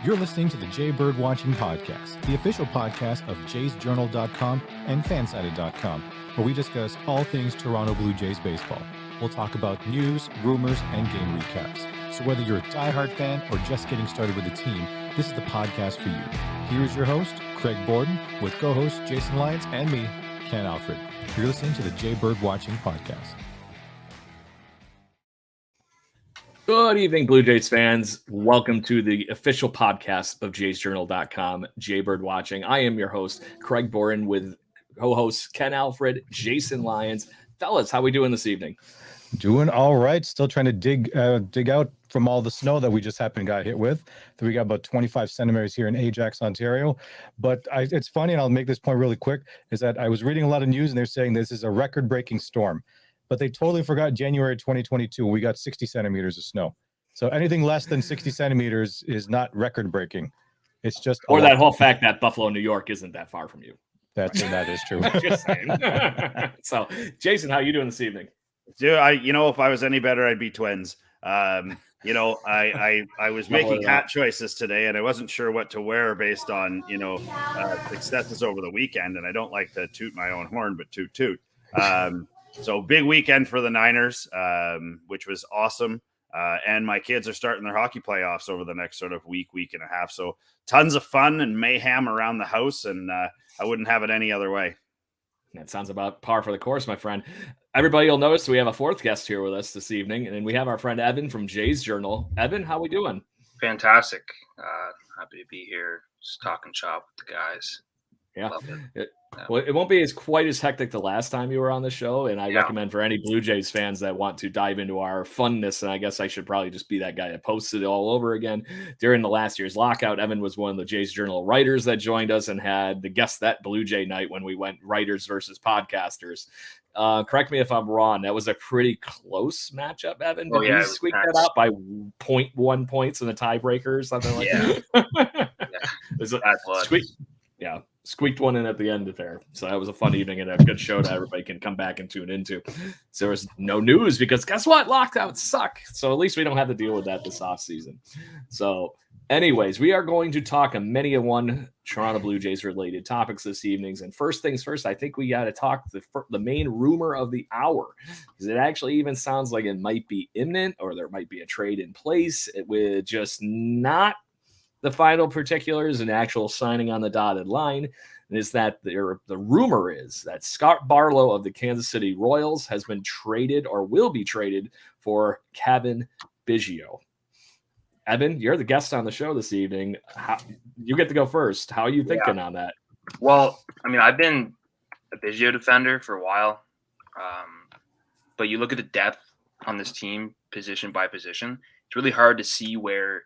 You're listening to the Jay Bird Watching Podcast, the official podcast of jaysjournal.com and fansided.com, where we discuss all things Toronto Blue Jays baseball. We'll talk about news, rumors, and game recaps. So whether you're a diehard fan or just getting started with the team, this is the podcast for you. Here's your host, Craig Borden, with co-hosts Jason Lyons and me, Ken Alfred. You're listening to the Jay Bird Watching Podcast. Good evening, Blue Jays fans. Welcome to the official podcast of jaysjournal.com, Jay Bird Watching. I am your host, Craig Borden, with co-hosts Ken Alfred, Jason Lyons. Fellas, how we doing this evening? Doing all right. Still trying to dig out from all the snow that we just got hit with. So we got about 25 centimeters here in Ajax, Ontario. But it's funny, and I'll make this point really quick, is that I was reading a lot of news and they're saying this is a record-breaking storm. But they totally forgot January 2022. We got 60 centimeters of snow. So anything less than 60 centimeters is not record-breaking. It's just... Or that whole fact that Buffalo, New York isn't that far from you. That is true. Just saying. So, Jason, how are you doing this evening? Dude, if I was any better, I'd be twins. I was making hat choices today, and I wasn't sure what to wear based on, successes over the weekend. And I don't like to toot my own horn, but toot. So big weekend for the Niners, which was awesome. And my kids are starting their hockey playoffs over the next sort of week and a half. So tons of fun and mayhem around the house, and I wouldn't have it any other way. That sounds about par for the course, my friend. Everybody will notice we have a fourth guest here with us this evening, and we have our friend Evan from Jay's Journal. Evan, how we doing? Fantastic. Happy to be here, just talking shop with the guys. Yeah. Well, it won't be quite as hectic the last time you were on the show, and I recommend for any Blue Jays fans that want to dive into our funness, and I guess I should probably just be that guy that posted it all over again. During the last year's lockout, Evan was one of the Jays Journal writers that joined us and had the Guess That Blue Jay night when we went writers versus podcasters. Correct me if I'm wrong. That was a pretty close matchup, Evan. Did you squeak that out by 0.1 points in the tiebreaker or something like that? Yeah. Squeaked one in at the end of there. So that was a fun evening and a good show that everybody can come back and tune into. So there was no news because guess what? Lockdowns suck. So at least we don't have to deal with that this offseason. So anyways, we are going to talk a many of one Toronto Blue Jays related topics this evening. And first things first, I think we got to talk the main rumor of the hour, because it actually even sounds like it might be imminent or there might be a trade in place. It would just not the final particulars and actual signing on the dotted line, is that the rumor is that Scott Barlow of the Kansas City Royals has been traded or will be traded for Cavan Biggio. Evan, you're the guest on the show this evening. You get to go first. How are you thinking on that? Well, I've been a Biggio defender for a while, but you look at the depth on this team, position by position, it's really hard to see where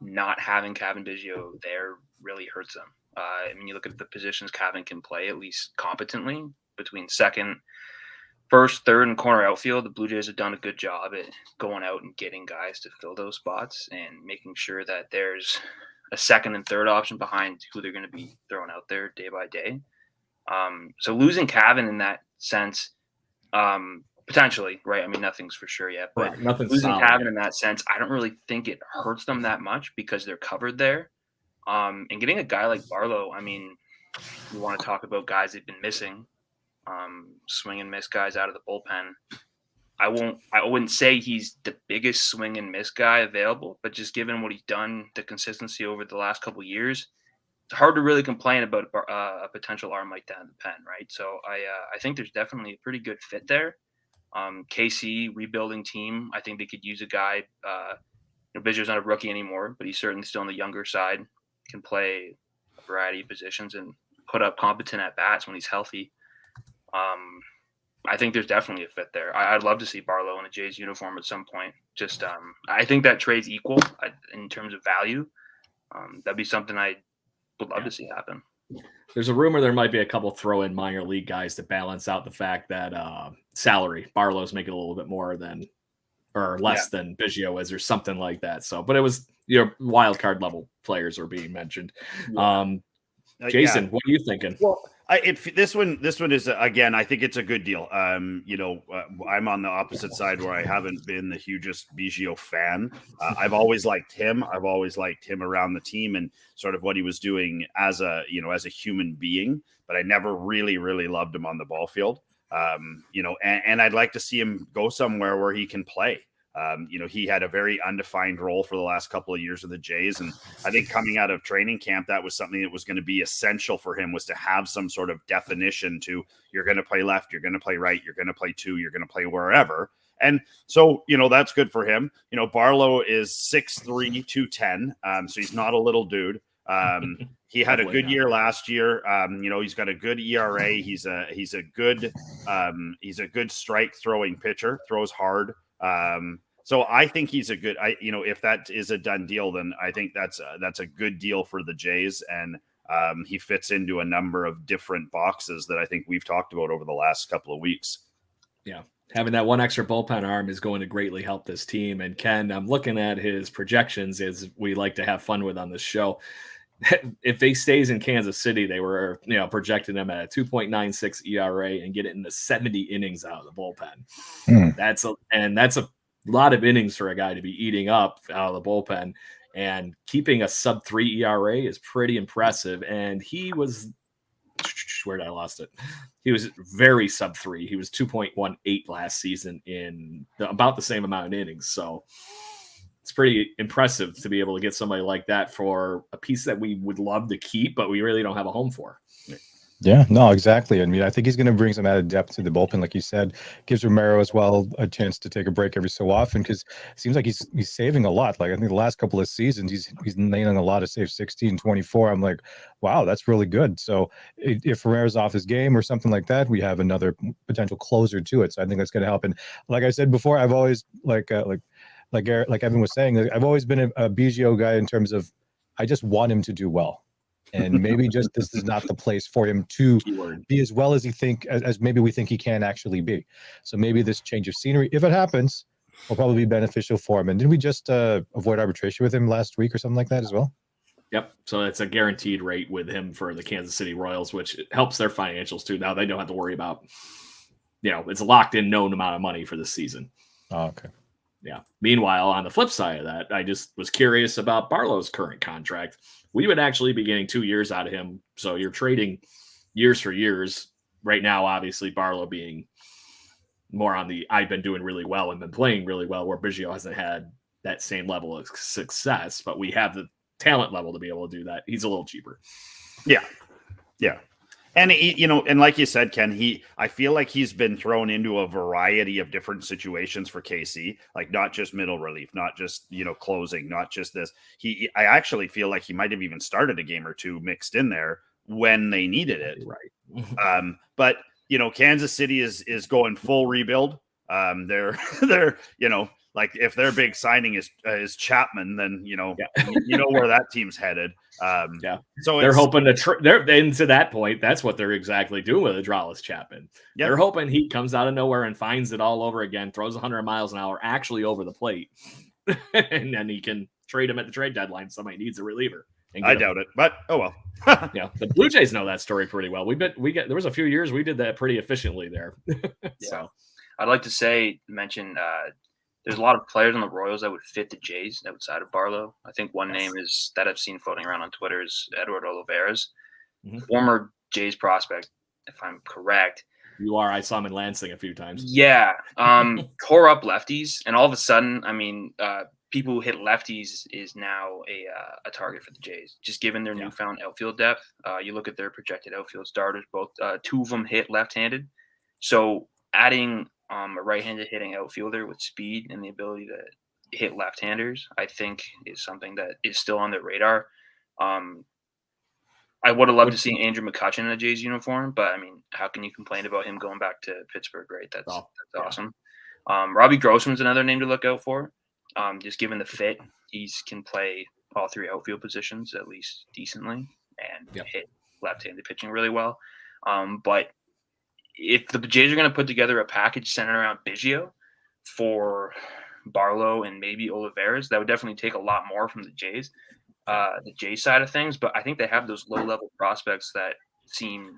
not having Cavan Biggio there really hurts them. You look at the positions Cavan can play, at least competently, between second, first, third, and corner outfield. The Blue Jays have done a good job at going out and getting guys to fill those spots and making sure that there's a second and third option behind who they're going to be throwing out there day by day. So losing Cavan in that sense, potentially, right? Nothing's for sure yet, but losing Cavan in that sense, I don't really think it hurts them that much because they're covered there. And getting a guy like Barlow, you want to talk about guys they've been missing, swing and miss guys out of the bullpen. I wouldn't say he's the biggest swing and miss guy available, but just given what he's done, the consistency over the last couple of years, it's hard to really complain about a potential arm like that in the pen, right? So I think there's definitely a pretty good fit there. KC rebuilding team. I think they could use a guy. Biggio's not a rookie anymore, but he's certainly still on the younger side. Can play a variety of positions and put up competent at bats when he's healthy. I think there's definitely a fit there. I'd love to see Barlow in a Jays uniform at some point. Just I think that trade's equal in terms of value. That'd be something I would love to see happen. There's a rumor there might be a couple throw-in minor league guys to balance out the fact that salary. Barlow's making a little bit more than or less than Biggio is or something like that. So, but it was wild card level players were being mentioned. Jason, what are you thinking? Well, This one is again. I think it's a good deal. I'm on the opposite side where I haven't been the hugest Biggio fan. I've always liked him. I've always liked him around the team and sort of what he was doing as a human being. But I never really loved him on the ball field. And I'd like to see him go somewhere where he can play. He had a very undefined role for the last couple of years of the Jays. And I think coming out of training camp, that was something that was going to be essential for him, was to have some sort of definition to, you're going to play left, you're going to play right, you're going to play two, you're going to play wherever. And so, that's good for him. Barlow is 6'3", 210. So he's not a little dude. He had a good year last year. He's got a good ERA. He's a good strike throwing pitcher, throws hard. So I think he's a good, if that is a done deal, then I think that's a good deal for the Jays. And he fits into a number of different boxes that I think we've talked about over the last couple of weeks. Yeah. Having that one extra bullpen arm is going to greatly help this team. And Ken, I'm looking at his projections, as we like to have fun with on this show. If he stays in Kansas City, they were, projecting him at a 2.96 ERA and get it into 70 innings out of the bullpen. That's a lot of innings for a guy to be eating up out of the bullpen, and keeping a sub-3 ERA is pretty impressive. And he was, where did I lost it? He was very sub-3. He was 2.18 last season in about the same amount of innings. So it's pretty impressive to be able to get somebody like that for a piece that we would love to keep, but we really don't have a home for. Yeah, no, exactly. I mean, I think he's going to bring some added depth to the bullpen, like you said. Gives Romero as well a chance to take a break every so often, because it seems like he's saving a lot. Like, I think the last couple of seasons, he's nailing a lot of saves, 16, 24. I'm like, wow, that's really good. So if Romero's off his game or something like that, we have another potential closer to it. So I think that's going to help. And like I said before, I've always like Evan was saying, I've always been a Biggio guy in terms of, I just want him to do well. And maybe just this is not the place for him to be as well as as maybe we think he can actually be. So maybe this change of scenery, if it happens, will probably be beneficial for him. And didn't we just avoid arbitration with him last week or something like that as well? Yep. So it's a guaranteed rate with him for the Kansas City Royals, which helps their financials too. Now they don't have to worry about, it's a locked in known amount of money for this season. Oh, okay. Yeah. Meanwhile, on the flip side of that, I just was curious about Barlow's current contract. We would actually be getting 2 years out of him. So you're trading years for years. Right now, obviously, Barlow being more on the I've been doing really well and been playing really well, where Biggio hasn't had that same level of success, but we have the talent level to be able to do that. He's a little cheaper. Yeah. Yeah. And and like you said, Ken, I feel like he's been thrown into a variety of different situations for KC, like not just middle relief, not just, closing, not just this. I actually feel like he might have even started a game or two mixed in there when they needed it. Right. But Kansas City is going full rebuild. They're like if their big signing is Chapman, then where that team's headed. So they're hoping they're into that point. That's what they're exactly doing with Adrales Chapman. Yep. They're hoping he comes out of nowhere and finds it all over again, throws 100 miles an hour actually over the plate, and then he can trade him at the trade deadline. Somebody needs a reliever. I doubt it, but oh well. Yeah, the Blue Jays know that story pretty well. There was a few years we did that pretty efficiently there. So I'd like to mention there's a lot of players on the Royals that would fit the Jays outside of Barlow. I think one name is that I've seen floating around on Twitter is Edward Olivares, former Jays prospect, if I'm correct. You are. I saw him in Lansing a few times. Yeah. Tore up lefties. And all of a sudden, people who hit lefties is now a target for the Jays, just given their newfound outfield depth. You look at their projected outfield starters, both two of them hit left-handed. So adding a right-handed hitting outfielder with speed and the ability to hit left-handers, I think is something that is still on their radar. I would have loved to see Andrew McCutchen in a Jays uniform, but how can you complain about him going back to Pittsburgh? Right, that's awesome. Robbie Grossman's another name to look out for. Just given the fit, he can play all three outfield positions at least decently and hit left-handed pitching really well. But if the Jays are going to put together a package centered around Biggio for Barlow and maybe Olivares, that would definitely take a lot more from the Jays side of things. But I think they have those low-level prospects that seem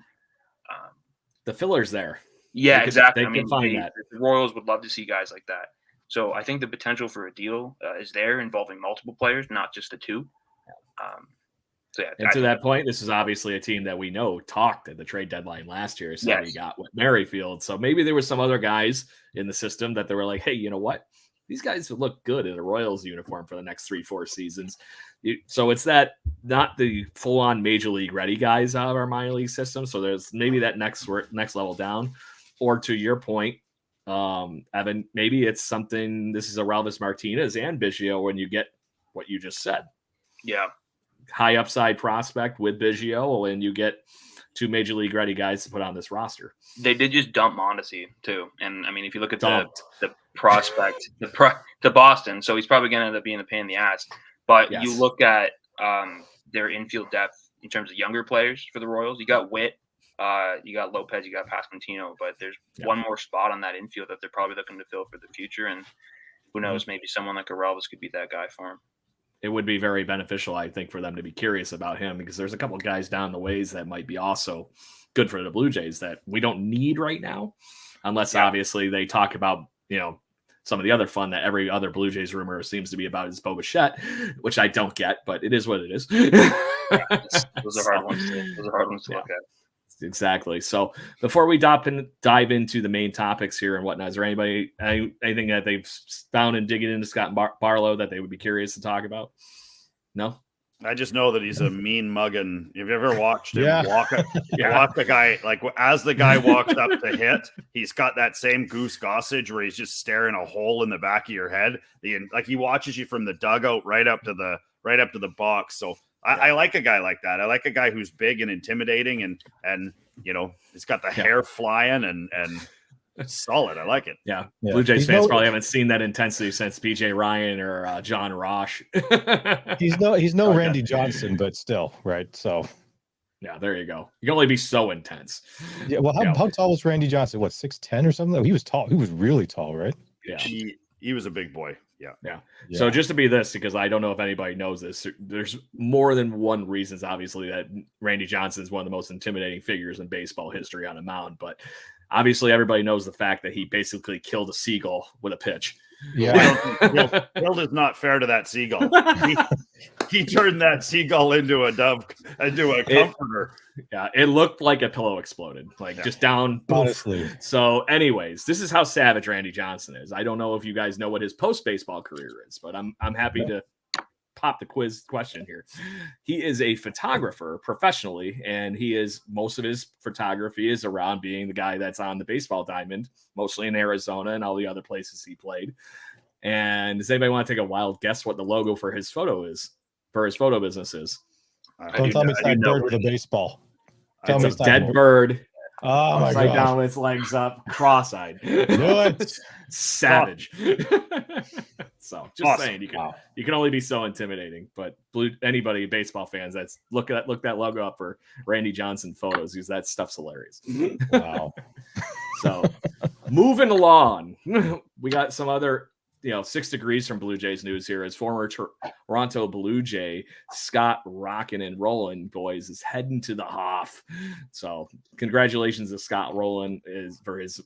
The filler's there. Yeah, exactly. They can find that. The Royals would love to see guys like that. So I think the potential for a deal is there involving multiple players, not just the two. And to that point, this is obviously a team that we know talked at the trade deadline last year. So we got Merrifield. So maybe there were some other guys in the system that they were like, hey, you know what? These guys would look good in a Royals uniform for the next 3-4 seasons. So it's that not the full-on major league ready guys out of our minor league system. So there's maybe that next level down. Or to your point, Evan, maybe it's something. This is a Ralvis Martinez and Biggio when you get what you just said. Yeah. High upside prospect with Biggio, and you get 2 major league ready guys to put on this roster. They did just dump Mondesi too, and I mean, if you look at the prospect to Boston, so he's probably going to end up being a pain in the ass. But you look at their infield depth in terms of younger players for the Royals. You got Witt, you got Lopez, you got Pasquantino, but there's one more spot on that infield that they're probably looking to fill for the future. And who knows, maybe someone like Ralvis could be that guy for him. It would be very beneficial, I think, for them to be curious about him because there's a couple of guys down the ways that might be also good for the Blue Jays that we don't need right now, unless obviously they talk about, some of the other fun that every other Blue Jays rumor seems to be about is Bo Bichette, which I don't get, but it is what it is. Those are hard ones to look at. Exactly. So before we dive into the main topics here and whatnot, is there anything that they've found in digging into Scott Barlow that they would be curious to talk about? No? I just know that he's a mean muggin. Have you ever watched him walk the guy, like as the guy walks up to hit, he's got that same Goose Gossage where he's just staring a hole in the back of your head. Like he watches you from the dugout right up to the box. So I like a guy like that. I like a guy who's big and intimidating and he's got the hair flying and solid. I like it. Yeah. Blue Jays fans probably haven't seen that intensity since BJ Ryan or John Rosh. he's no Randy Johnson, but still, right? So yeah, there you go. You can only be so intense. Yeah. Well, how tall was Randy Johnson? What, 6'10" or something? He was tall. He was really tall, right? Yeah. He was a big boy. Yeah. So just to be this, because I don't know if anybody knows this, there's more than one reasons, obviously, that Randy Johnson is one of the most intimidating figures in baseball history on a mound. But obviously, everybody knows the fact that he basically killed a seagull with a pitch. Yeah. Killed is not fair to that seagull. He turned that seagull into a dove, into a comforter. It looked like a pillow exploded, just down. Honestly. So anyways, this is how savage Randy Johnson is. I don't know if you guys know what his post-baseball career is, but I'm happy to pop the quiz question here. He is a photographer professionally, and most of his photography is around being the guy that's on the baseball diamond, mostly in Arizona and all the other places he played. And does anybody want to take a wild guess what the logo for his photo business is? Don't tell me it's that bird with a baseball. Tell me it's a dead bird. Oh my God. Down with its legs up, cross-eyed. What? Savage. So just saying, you can only be so intimidating. But anybody, baseball fans, that's look that logo up for Randy Johnson photos, because that stuff's hilarious. Wow. So moving along, we got some other 6 degrees from Blue Jays news here as former Toronto Blue Jay Scott Rockin' and Rollin boys is heading to the Hoff. So congratulations to Scott Rollin for his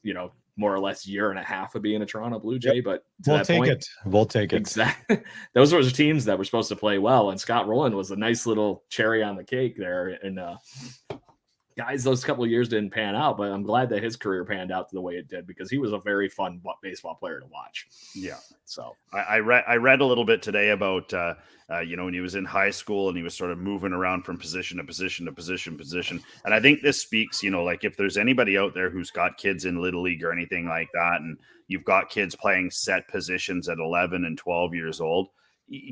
more or less year and a half of being a Toronto Blue Jay. But we'll take it. Exactly. Those were the teams that were supposed to play well, and Scott Rollin was a nice little cherry on the cake there. And guys, those couple of years didn't pan out, but I'm glad that his career panned out the way it did, because he was a very fun baseball player to watch. Yeah. So I read a little bit today about, when he was in high school and he was sort of moving around from position to position to position. And I think this speaks, like if there's anybody out there who's got kids in Little League or anything like that, and you've got kids playing set positions at 11 and 12 years old,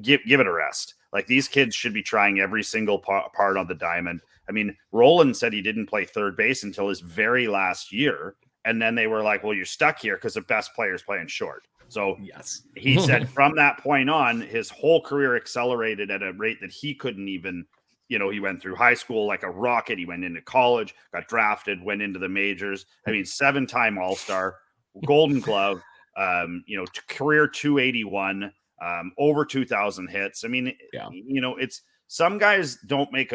give it a rest. Like, these kids should be trying every single part on the diamond. I mean, Roland said he didn't play third base until his very last year. And then they were like, well, you're stuck here because the best player is playing short. So yes, he said from that point on, his whole career accelerated at a rate that he couldn't even, he went through high school like a rocket. He went into college, got drafted, went into the majors. I mean, 7-time All-Star, Golden Glove, career 281, over 2,000 hits. I mean, it's some guys don't make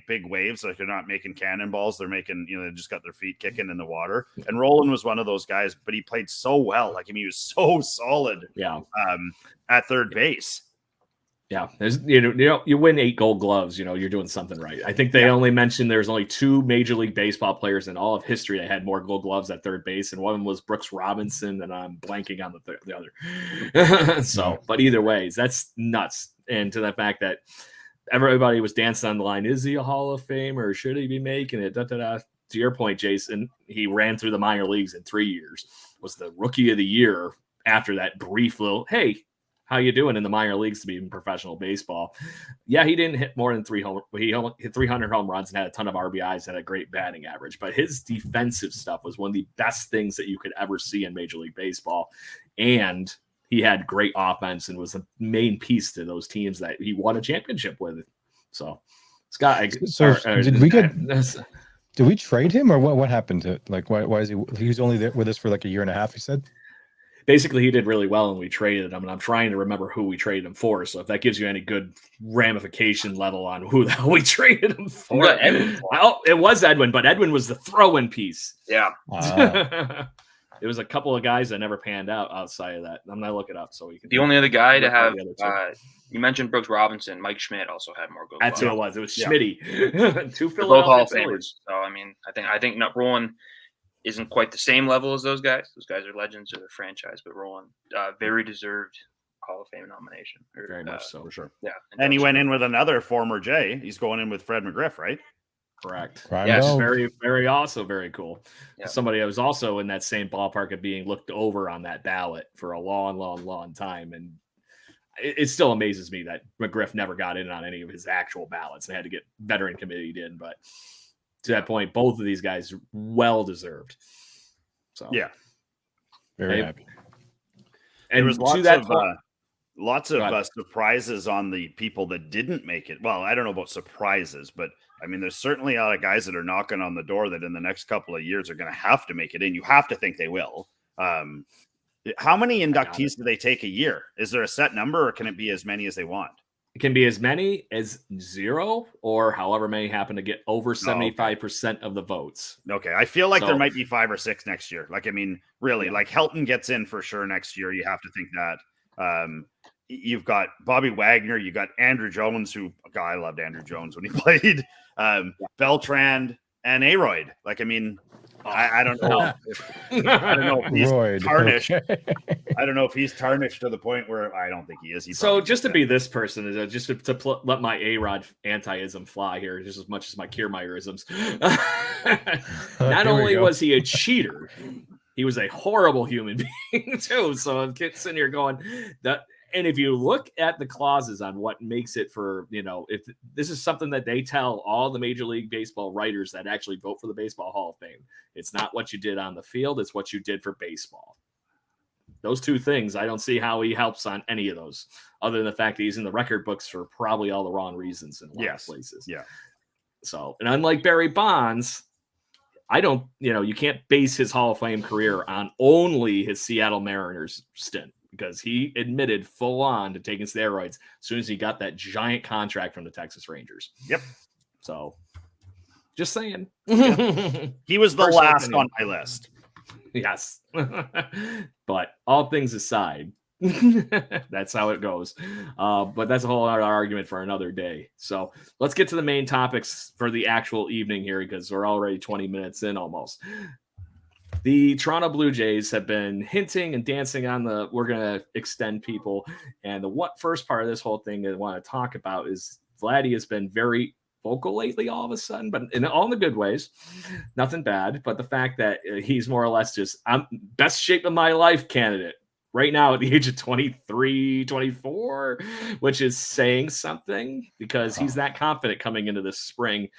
big waves. Like they're not making cannonballs. They're making, they just got their feet kicking in the water. And Roland was one of those guys, but he played so well. Like, I mean, he was so solid. Yeah. At third base. Yeah, there's you win 8 Gold Gloves, you're doing something right. I think they only mentioned there's only 2 Major League Baseball players in all of history that had more Gold Gloves at third base, and one of them was Brooks Robinson, and I'm blanking on the other. So, but either way, that's nuts. And to the fact that everybody was dancing on the line, is he a Hall of Famer or should he be making it? To your point, Jason, he ran through the minor leagues in 3 years, was the Rookie of the Year after that brief little, hey, how you doing in the minor leagues to be in professional baseball? Yeah, he didn't hit more than he only hit 300 home runs and had a ton of RBIs and a great batting average. But his defensive stuff was one of the best things that you could ever see in Major League Baseball. And he had great offense and was the main piece to those teams that he won a championship with. So, Scott, did we trade him or what happened to, like, why is he was only there with us for like a year and a half, he said? Basically, he did really well, and we traded him. And I'm trying to remember who we traded him for. So if that gives you any good ramification level on who the hell we traded him for, it was Edwin, but Edwin was the throw-in piece. Yeah, it was a couple of guys that never panned out outside of that. I'm gonna look it up so we can. The only other guy to have you mentioned Brooks Robinson, Mike Schmidt also had more goals. That's who it was. It was Schmitty. 2 Philadelphia both Hall of Famers. So I mean, I think not Roland isn't quite the same level as those guys. Those guys are legends of their franchise, but Roland, very deserved Hall of Fame nomination. Very much so, for sure. Yeah, and he went in with another former Jay. He's going in with Fred McGriff, right? Correct. Yes, very, very, also very cool. Yeah. Somebody that was also in that same ballpark of being looked over on that ballot for a long, long, long time, and it still amazes me that McGriff never got in on any of his actual ballots. They had to get veteran committee in, but. To that point, both of these guys well deserved. So yeah, very happy. And there was lots of surprises on the people that didn't make it. Well, I don't know about surprises, but I mean, there's certainly a lot of guys that are knocking on the door that in the next couple of years are going to have to make it in. You have to think they will. How many inductees do they take a year? Is there a set number, or can it be as many as they want? It can be as many as 0 or however many happen to get over 75% of the votes. Okay. I feel like there might be 5 or 6 next year. Like, I mean, really, like Helton gets in for sure next year. You have to think that. You've got Bobby Wagner. You got Andrew Jones, I loved Andrew Jones when he played. Beltran and Aroyd. Like, I mean, I don't know. I don't know if he's tarnished. Okay. I don't know if he's tarnished to the point where I don't think he is. Just to be this person, just to let my A-Rod anti-ism fly here, just as much as my Kiermaier-isms. Not only was he a cheater, he was a horrible human being too. So I'm sitting here going that. And if you look at the clauses on what makes it for, if this is something that they tell all the Major League Baseball writers that actually vote for the Baseball Hall of Fame, it's not what you did on the field, it's what you did for baseball. Those 2 things, I don't see how he helps on any of those, other than the fact that he's in the record books for probably all the wrong reasons in a lot of places. Yeah. So, and unlike Barry Bonds, I don't, you can't base his Hall of Fame career on only his Seattle Mariners stint. Because he admitted full on to taking steroids as soon as he got that giant contract from the Texas Rangers. Yep. So, just saying. Yep. He was the last on my list. Yes. But all things aside, that's how it goes. But that's a whole other argument for another day. So, let's get to the main topics for the actual evening here because we're already 20 minutes in almost. The Toronto Blue Jays have been hinting and dancing on we're going to extend people. And the first part of this whole thing I want to talk about is Vladdy has been very vocal lately all of a sudden, but in all the good ways, nothing bad. But the fact that he's more or less just, I'm best shape of my life candidate right now at the age of 23, 24, which is saying something because he's that confident coming into this spring.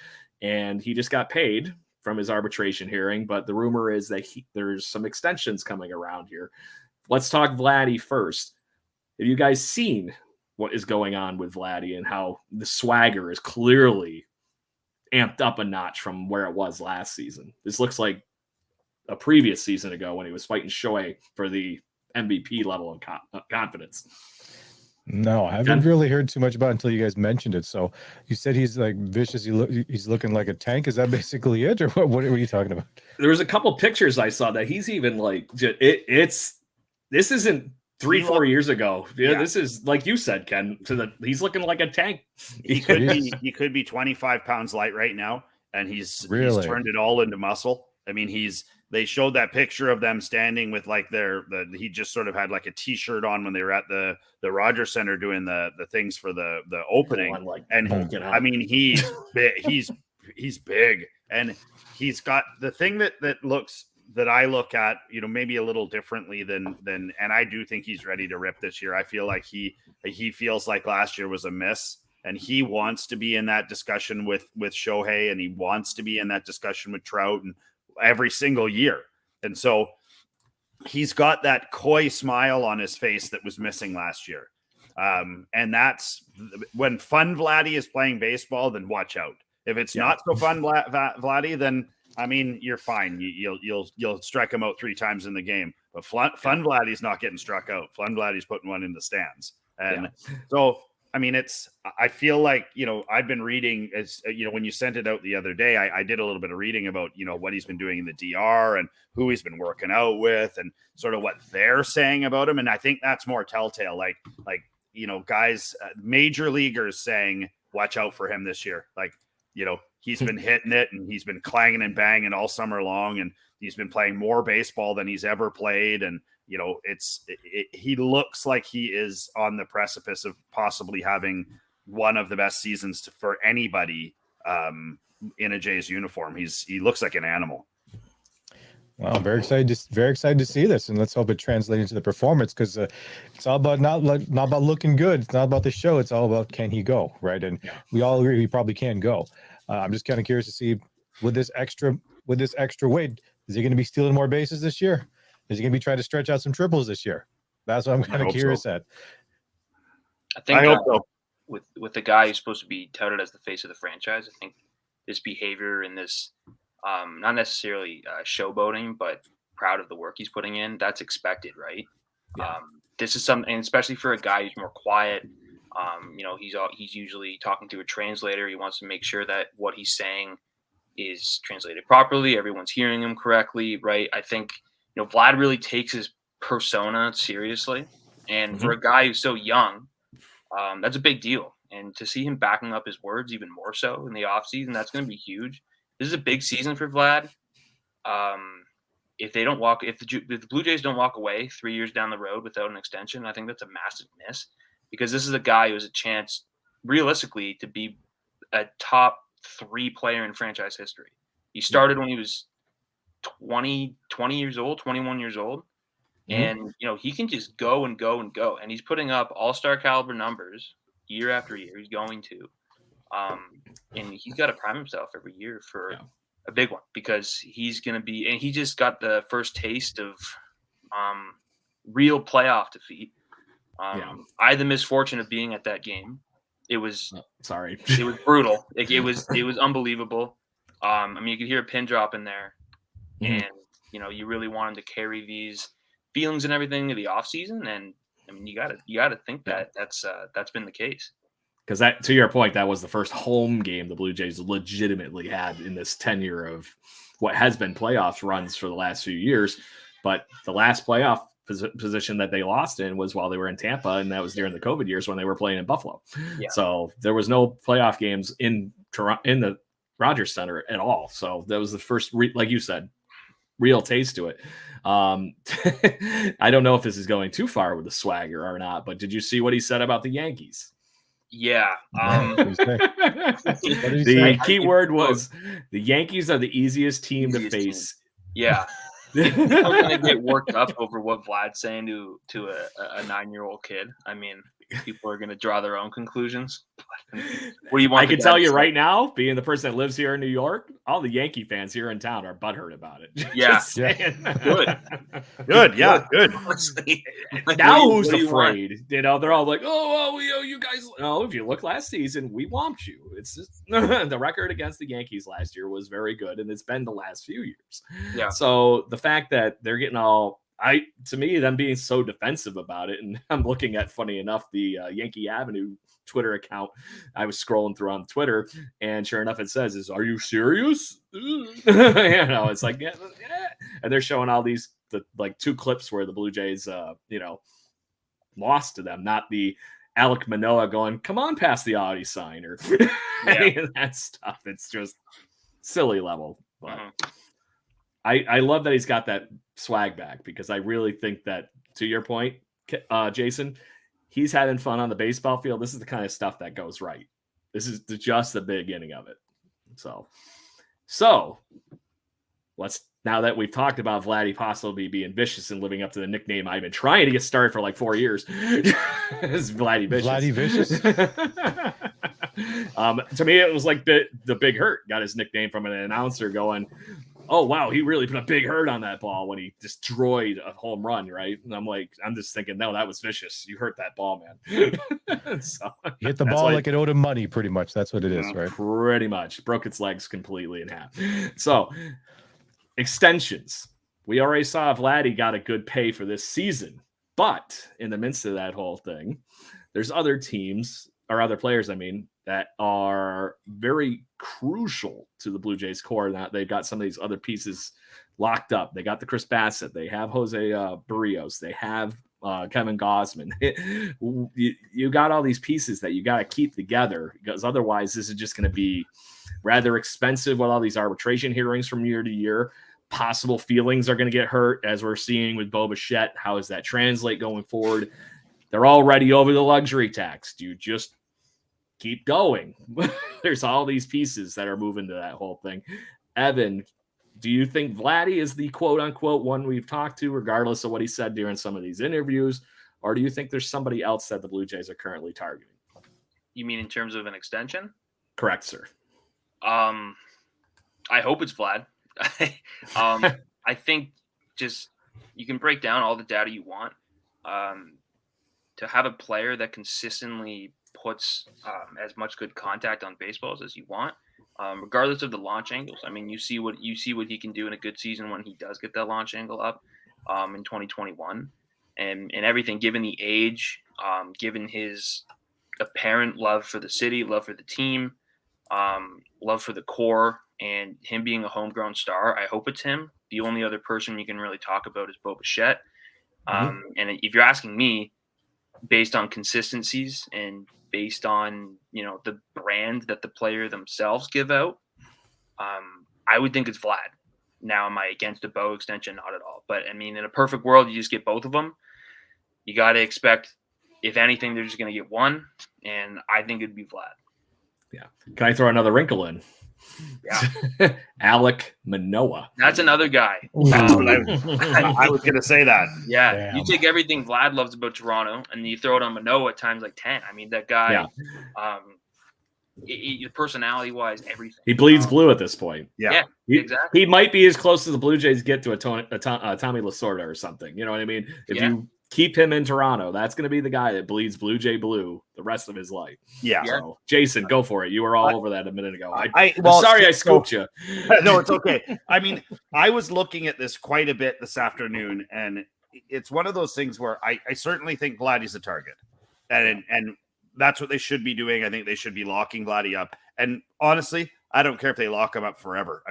And he just got paid from his arbitration hearing, but the rumor is that there's some extensions coming around here. Let's talk Vladdy first. Have you guys seen what is going on with Vladdy and how the swagger is clearly amped up a notch from where it was last season? This looks like a previous season ago when he was fighting Shohei for the MVP level of confidence. No, I haven't really heard too much about it until you guys mentioned it. So you said he's like vicious. He's looking like a tank. Is that basically it, or what were you talking about? There was a couple pictures I saw that he's even like this isn't 3-4 years ago. Yeah, this is like you said, Ken. He's looking like a tank. He could be 25 pounds light right now, and he's turned it all into muscle. I mean, they showed that picture of them standing with like he just sort of had like a t-shirt on when they were at the Rogers Center doing the things for the opening. I mean, he's big, he's big, and he's got the thing that I look at, maybe a little differently than, and I do think he's ready to rip this year. I feel like he feels like last year was a miss, and he wants to be in that discussion with Shohei, and he wants to be in that discussion with Trout and every single year. And so he's got that coy smile on his face that was missing last year. And that's when fun Vladdy is playing baseball, then watch out. If it's not so fun Vladdy, then I mean, you're fine. You'll strike him out 3 times in the game. But fun Vladdy's not getting struck out. Fun Vladdy's putting one in the stands. And so I mean, I feel like, I've been reading when you sent it out the other day, I did a little bit of reading about, what he's been doing in the DR and who he's been working out with and sort of what they're saying about him. And I think that's more telltale, like, guys, major leaguers saying, watch out for him this year. Like, he's been hitting it and he's been clanging and banging all summer long. And he's been playing more baseball than he's ever played. And, he looks like he is on the precipice of possibly having one of the best seasons for anybody in a Jays uniform. He looks like an animal. Well, I'm very excited to see this, and let's hope it translates into the performance, because it's all about not about looking good. It's not about the show. It's all about, can he go, right? And we all agree he probably can go. I'm just kind of curious to see with this extra weight, is he going to be stealing more bases this year? Is he going to be trying to stretch out some triples this year? That's what I'm kind of curious at. I hope so. With the guy who's supposed to be touted as the face of the franchise, I think this behavior and this, not necessarily showboating, but proud of the work he's putting in, that's expected, right? Yeah. This is something, especially for a guy who's more quiet. He's usually talking to a translator. He wants to make sure that what he's saying is translated properly. Everyone's hearing him correctly, right? I think, Vlad really takes his persona seriously. And for a guy who's so young, that's a big deal. And to see him backing up his words even more so in the offseason, that's going to be huge. This is a big season for Vlad. If the Blue Jays don't walk away 3 years down the road without an extension, I think that's a massive miss, because this is a guy who has a chance, realistically, to be a top 3 player in franchise history. He started when he was 21 years old. And, he can just go and go and go. And he's putting up all-star caliber numbers year after year. He's going to. And he's got to prime himself every year for a big one, because he's going to be – and he just got the first taste of real playoff defeat. I had the misfortune of being at that game. It was it was brutal. It was unbelievable. You could hear a pin drop in there. And, you really want him to carry these feelings and everything in the offseason. And, you gotta think that that's been the case. Because that, to your point, that was the first home game the Blue Jays legitimately had in this tenure of what has been playoffs runs for the last few years. But the last playoff position that they lost in was while they were in Tampa, and that was during the COVID years when they were playing in Buffalo. Yeah. So there was no playoff games in the Rogers Center at all. So that was the first, like you said, real taste to it. I don't know if this is going too far with the swagger or not, but did you see what he said about the Yankees? Yeah. The key word was the Yankees are the easiest team to face. Yeah. People are going to get worked up over what Vlad's saying to a 9-year-old kid. People are going to draw their own conclusions. What do you want? I can tell you right now, being the person that lives here in New York, all the Yankee fans here in town are butthurt about it. Yeah. Good. Yeah. Good. Now who's afraid? They're all like, you guys. Oh, if you look last season, we whomped you. It's just the record against the Yankees last year was very good, and it's been the last few years. Yeah. So the fact that they're getting all, to me, them being so defensive about it, and I'm looking at, funny enough, the Yankee Avenue Twitter account I was scrolling through on Twitter, and sure enough, it says, "Are you serious?" It's like, yeah. And they're showing all these like 2 clips where the Blue Jays, lost to them, not the Alek Manoah going, "Come on, past the Audi sign," or any of that stuff. It's just silly level, but. I love that he's got that swag back, because I really think that, to your point, Jason, he's having fun on the baseball field. This is the kind of stuff that goes right. This is just the beginning of it. So let's, now that we've talked about Vladdy possibly being vicious and living up to the nickname I've been trying to get started for like 4 years, is Vladdy Vicious. Vladdy Vicious. To me, it was like the Big Hurt got his nickname from an announcer going, "Oh, wow, he really put a big hurt on that ball when he destroyed a home run," right? And I'm just thinking, no, that was vicious. You hurt that ball, man. So, you hit the ball like it owed him money, pretty much. That's what it is, right? Pretty much. Broke its legs completely in half. So, extensions. We already saw Vladdy got a good pay for this season. But in the midst of that whole thing, there's other teams, or other players, that are very crucial to the Blue Jays core. Now they've got some of these other pieces locked up. They got the Chris Bassett. They have Jose Barrios. They have Kevin Gausman. You got all these pieces that you got to keep together, because otherwise this is just going to be rather expensive with all these arbitration hearings from year to year. Possible feelings are going to get hurt, as we're seeing with Bo Bichette. How does that translate going forward? They're already over the luxury tax. Do you just keep going? There's all these pieces that are moving to that whole thing. Evan, do you think Vladdy is the quote unquote one we've talked to, regardless of what he said during some of these interviews? Or do you think there's somebody else that the Blue Jays are currently targeting? You mean in terms of an extension? Correct, sir. I hope it's Vlad. I think just you can break down all the data you want. To have a player that consistently puts as much good contact on baseballs as you want, regardless of the launch angles. You see what he can do in a good season when he does get that launch angle up in 2021, and everything. Given the age, given his apparent love for the city, love for the team, love for the core, and him being a homegrown star, I hope it's him. The only other person you can really talk about is Bo Bichette. And if you're asking me, based on consistencies and based on the brand that the player themselves give out, I would think it's Vlad. Now, am I against a Bo extension? Not at all. But in a perfect world, you just get both of them. You got to expect, if anything, they're just going to get one, and I think it'd be Vlad. Yeah. Can I throw another wrinkle in? Yeah. Alek Manoah. That's another guy. I was going to say that. Yeah. Damn. You take everything Vlad loves about Toronto and you throw it on Manoah times like 10. That guy, personality-wise, everything. He bleeds blue at this point. Yeah, exactly. He might be as close as the Blue Jays get to a Tommy Lasorda or something. You know what I mean? If you keep him in Toronto, that's going to be the guy that bleeds Blue Jay blue the rest of his life. Yeah. So, Jason, go for it. You were all over that a minute ago. I'm sorry I scooped you. No, it's okay. I was looking at this quite a bit this afternoon, and it's one of those things where I certainly think Vladdy's a target, and that's what they should be doing. I think they should be locking Vladdy up. And honestly, I don't care if they lock him up forever.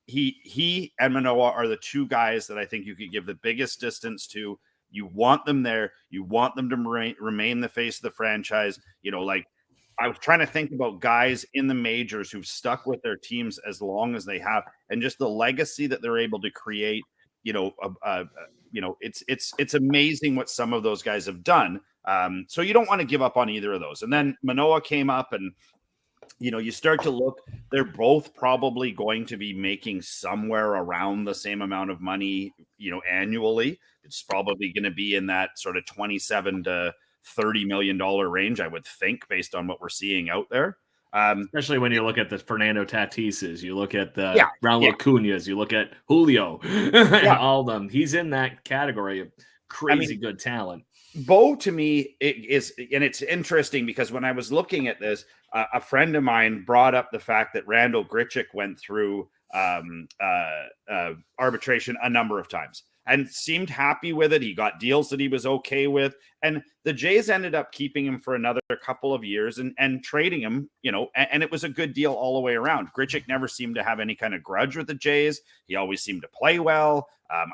He and Manoah are the two guys that I think you could give the biggest distance to. You want them there. You want them to remain the face of the franchise. I was trying to think about guys in the majors who've stuck with their teams as long as they have, and just the legacy that they're able to create. It's amazing what some of those guys have done. So you don't want to give up on either of those. And then Manoah came up, and you start to look, they're both probably going to be making somewhere around the same amount of money, annually. It's probably going to be in that sort of $27 to $30 million range, I would think, based on what we're seeing out there. Especially when you look at the Fernando Tatises, you look at the Raul Acuñas, you look at Julio, all of them. He's in that category of crazy good talent. Bo, to me, it is, and it's interesting because when I was looking at this, a friend of mine brought up the fact that Randall Grichuk went through arbitration a number of times. and seemed happy with it. He got deals that he was okay with. And the Jays ended up keeping him for another couple of years and trading him, and it was a good deal all the way around. Grichuk never seemed to have any kind of grudge with the Jays. He always seemed to play well.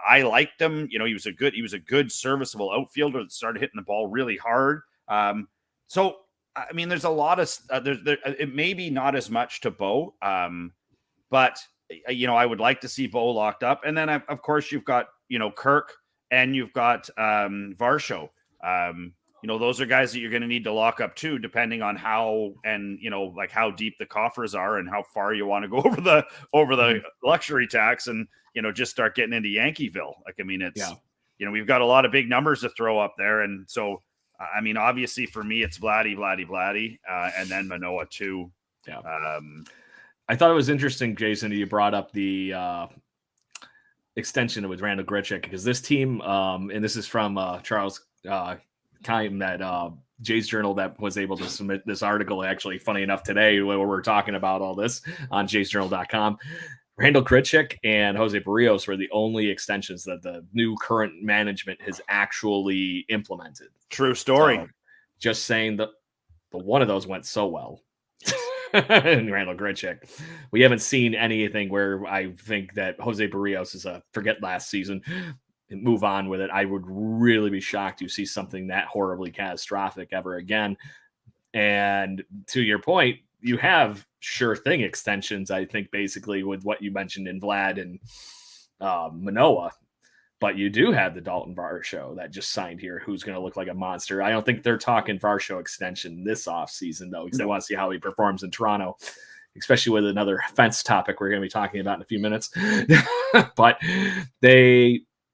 I liked him. He was a good serviceable outfielder that started hitting the ball really hard. So, I mean, there's a lot of it may be not as much to Bo, but I would like to see Bo locked up. And then of course you've got Kirk and you've got Varsho. Those are guys that you're going to need to lock up too, depending on how and like how deep the coffers are and how far you want to go over the luxury tax and just start getting into Yankeeville. Like, I mean, it's we've got a lot of big numbers to throw up there, and so. I mean, obviously for me, it's Vladdy, and then Manoah too. Yeah. I thought it was interesting, Jason, you brought up the extension with Randall Grichuk, because this team, and this is from Charles Keim at Jay's Journal that was able to submit this article. Actually, funny enough, today where we're talking about all this on jaysjournal.com. Randall Grichuk and Jose Barrios were the only extensions that the new current management has actually implemented. True story. So, just saying that the one of those went so well. And Randall Grichuk. We haven't seen anything where I think that Jose Barrios is forget last season and move on with it. I would really be shocked to see something that horribly catastrophic ever again. And to your point, you have sure thing extensions, I think, basically with what you mentioned in Vlad and Manoah. But you do have the Dalton Varsho that just signed here, who's going to look like a monster. I don't think they're talking Varsho extension this offseason, though, because they want to see how he performs in Toronto, especially with another fence topic we're going to be talking about in a few minutes. But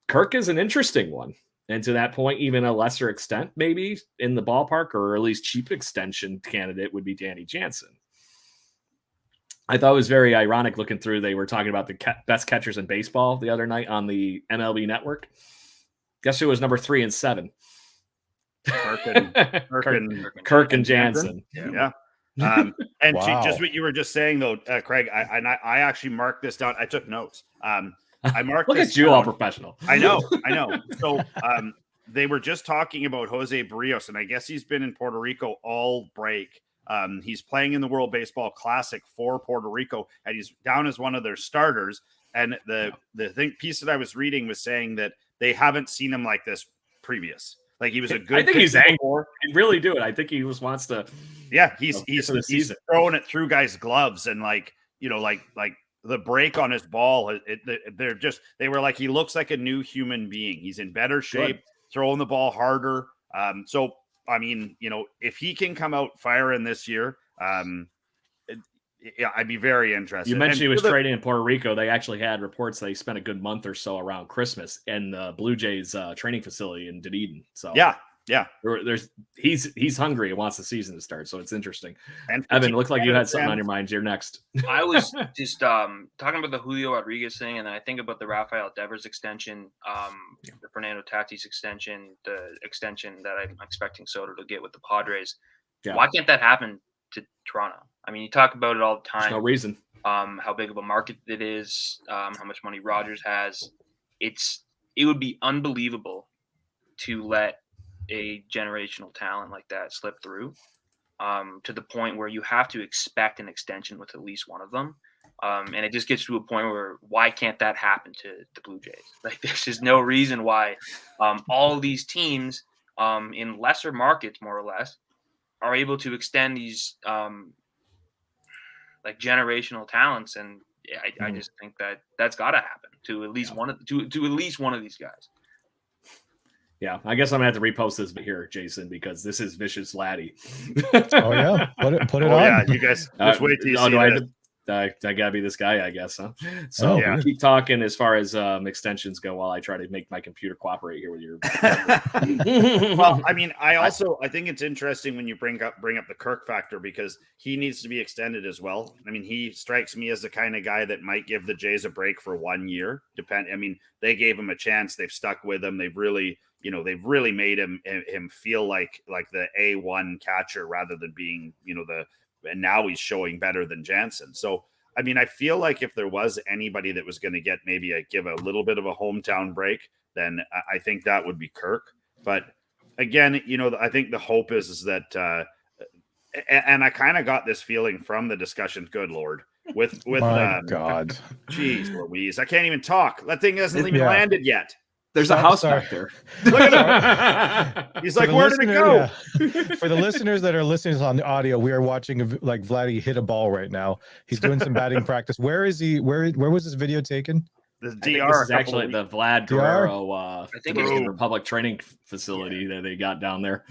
Kirk is an interesting one. And to that point, even a lesser extent, maybe in the ballpark, or at least cheap extension candidate would be Danny Jansen. I thought it was very ironic looking through. They were talking about the best catchers in baseball the other night on the MLB Network. Guess who was number 3 and 7? Kirk and Jansen. Yeah. And Wow. just what you were just saying, though, Craig, I actually marked this down. I took notes. I marked Look this at you, down. all professional. I know. So they were just talking about Jose Barrios, and I guess he's been in Puerto Rico all break. He's playing in the World Baseball Classic for Puerto Rico, and he's down as one of their starters. And the piece that I was reading was saying that they haven't seen him like this previous. Like, he was a good. I think he's angry. I really do it. I think he just wants to. Yeah, he's throwing it through guys' gloves, and like the break on his ball. They were like, he looks like a new human being. He's in better shape, throwing the ball harder. So. I mean, if he can come out firing this year, I'd be very interested. You mentioned he was trading in Puerto Rico. They actually had reports that he spent a good month or so around Christmas in the Blue Jays training facility in Dunedin. So yeah. He's hungry and wants the season to start. So it's interesting. And Evan, looked like you had something on your mind. You're next. I was just talking about the Julio Rodriguez thing, and then I think about the Rafael Devers extension, the Fernando Tatis extension, the extension that I'm expecting Soto to get with the Padres. Yeah. Why can't that happen to Toronto? I mean, you talk about it all the time. There's no reason. How big of a market it is, how much money Rogers has. It would be unbelievable to let a generational talent like that slip through to the point where you have to expect an extension with at least one of them. And it just gets to a point where why can't that happen to the Blue Jays? Like, there's just no reason why all of these teams in lesser markets, more or less, are able to extend these like generational talents. And I just think that's got to happen to at least one of these guys. Yeah, I guess I'm gonna have to repost this here, Jason, because this is vicious Vladdy. Oh yeah, put it on. Yeah, you guys just wait till you see it. I gotta be this guy, I guess, huh? So keep talking as far as extensions go while I try to make my computer cooperate here with your. Well, I mean, I think it's interesting when you bring up the Kirk factor, because he needs to be extended as well. I mean, he strikes me as the kind of guy that might give the Jays a break for 1 year. I mean, they gave him a chance. They've stuck with him. They've really made him feel like the A1 catcher rather than being, and now he's showing better than Jansen. So, I mean, I feel like if there was anybody that was going to give a little bit of a hometown break, then I think that would be Kirk. But again, I think the hope is that, and I kind of got this feeling from the discussion. Good Lord, with my God, geez Louise, I can't even talk. That thing hasn't even landed yet. There's a house back there. Look at him. He's like, where did it go? Yeah. For the listeners that are listening on the audio, we are watching like Vladdy hit a ball right now. He's doing some batting practice. Where is he? Where was this video taken? The I think DR this is actually the Vlad Guerrero I think Dominican Republic training facility that they got down there.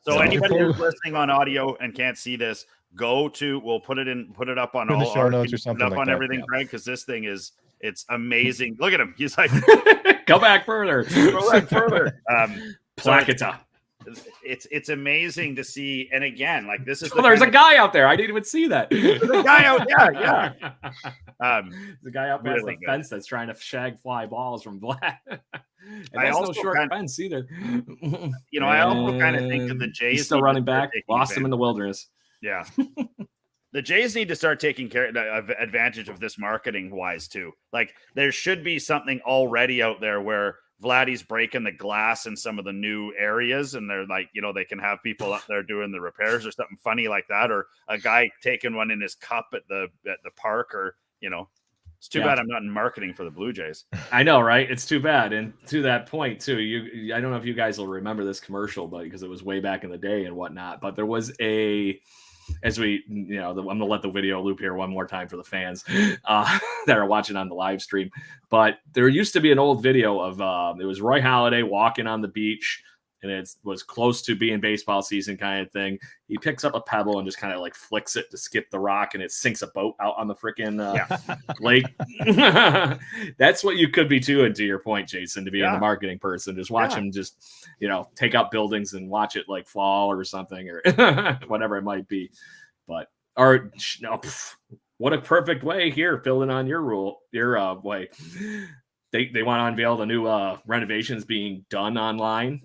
So anybody who's listening on audio and can't see this, we'll put it up on in all the show notes or something up like on that. everything, Greg, because this thing it's amazing. Look at him. He's like, go back further. Go back further. Plaqueta. It's amazing to see. And again, like this is there's a guy out there. I didn't even see that. There's a guy out. Yeah. The guy out past really the fence that's trying to shag fly balls from Vlad. And I that's also no short fence either. I also kind of think of the Jays. He's still running back. Lost him in the wilderness. Yeah. The Jays need to start taking advantage of this marketing wise too. Like there should be something already out there where Vladdy's breaking the glass in some of the new areas, and they're like, they can have people up there doing the repairs or something funny like that, or a guy taking one in his cup at the park, or it's too bad I'm not in marketing for the Blue Jays. I know, right? It's too bad. And to that point too, I don't know if you guys will remember this commercial, but because it was way back in the day and whatnot, but there was as we, I'm going to let the video loop here one more time for the fans that are watching on the live stream. But there used to be an old video of it was Roy Halladay walking on the beach, and it was close to being baseball season kind of thing. He picks up a pebble and just kind of like flicks it to skip the rock, and it sinks a boat out on the freaking lake. That's what you could be doing, to your point, Jason, to be a marketing person. Just watch him just, take out buildings and watch it like fall or something or whatever it might be. But, what a perfect way here, building on your way. They want to unveil the new renovations being done online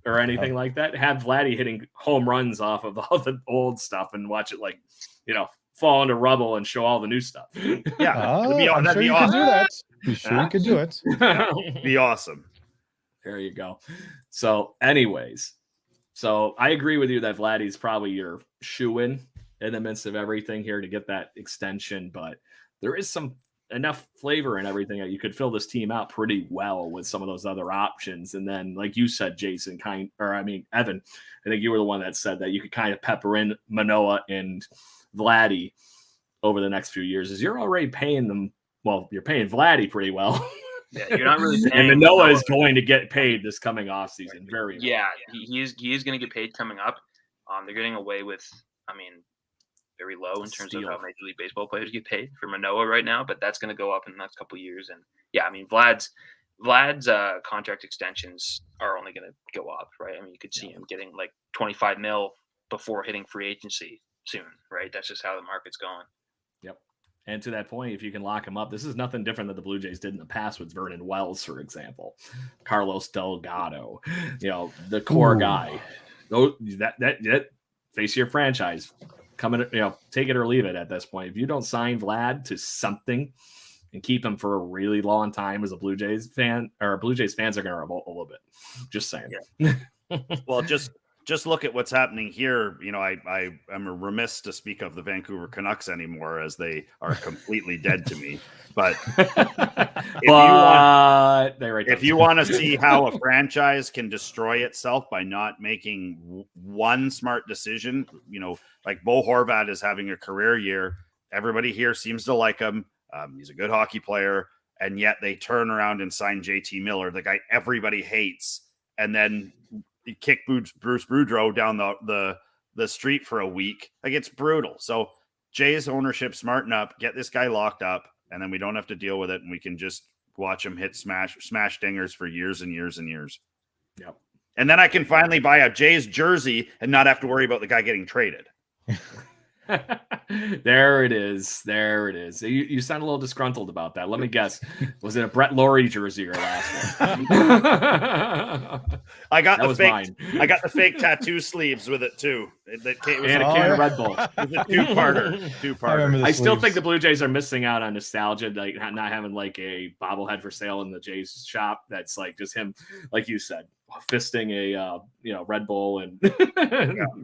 or anything like that. Have Vladdy hitting home runs off of all the old stuff and watch it fall into rubble and show all the new stuff. Yeah, I'm sure you can do that. You sure you can do it? Be awesome. There you go. So, anyways, I agree with you that Vladdy's probably your shoe-in the midst of everything here to get that extension, but there is enough flavor and everything that you could fill this team out pretty well with some of those other options. And then, like you said, Jason, Evan, I think you were the one that said that you could kind of pepper in Manoah and Vladdy over the next few years, as you're already paying them. Well, you're paying Vladdy pretty well. Yeah, you're not really paying. And Manoah is going to get paid this coming off season. Very well. He is going to get paid coming up. They're getting away with, very low in terms of how Major League Baseball players get paid for Manoah right now, but that's going to go up in the next couple of years. And Vlad's contract extensions are only going to go up, right? You could see him getting like $25 million before hitting free agency soon, right? That's just how the market's going. Yep. And to that point, if you can lock him up, this is nothing different than the Blue Jays did in the past with Vernon Wells, for example, Carlos Delgado, the core guy. That face your franchise. Coming, take it or leave it at this point. If you don't sign Vlad to something and keep him for a really long time as a Blue Jays fan, or Blue Jays fans are going to revolt a little bit. Just saying. Yeah. Well, just look at what's happening here. I'm remiss to speak of the Vancouver Canucks anymore, as they are completely dead to me. But if you want to see how a franchise can destroy itself by not making one smart decision, like Bo Horvat is having a career year. Everybody here seems to like him. He's a good hockey player. And yet they turn around and sign JT Miller, the guy everybody hates. And then kick Bruce Boudreau down the street for a week. Like, it's brutal. So Jay's ownership, smarten up, get this guy locked up, and then we don't have to deal with it, and we can just watch him hit smash dingers for years and years and years. Yep. And then I can finally buy a Jays jersey and not have to worry about the guy getting traded. There it is. There it is. You sound a little disgruntled about that. Let me guess. Was it a Brett Laurie jersey or last one? I got That was mine. I got the fake tattoo sleeves with it too. It was And a a can of Red Bull. It was a two-parter. I still think the Blue Jays are missing out on nostalgia, like not having like a bobblehead for sale in the Jays shop. That's like just him, like you said, fisting a Red Bull and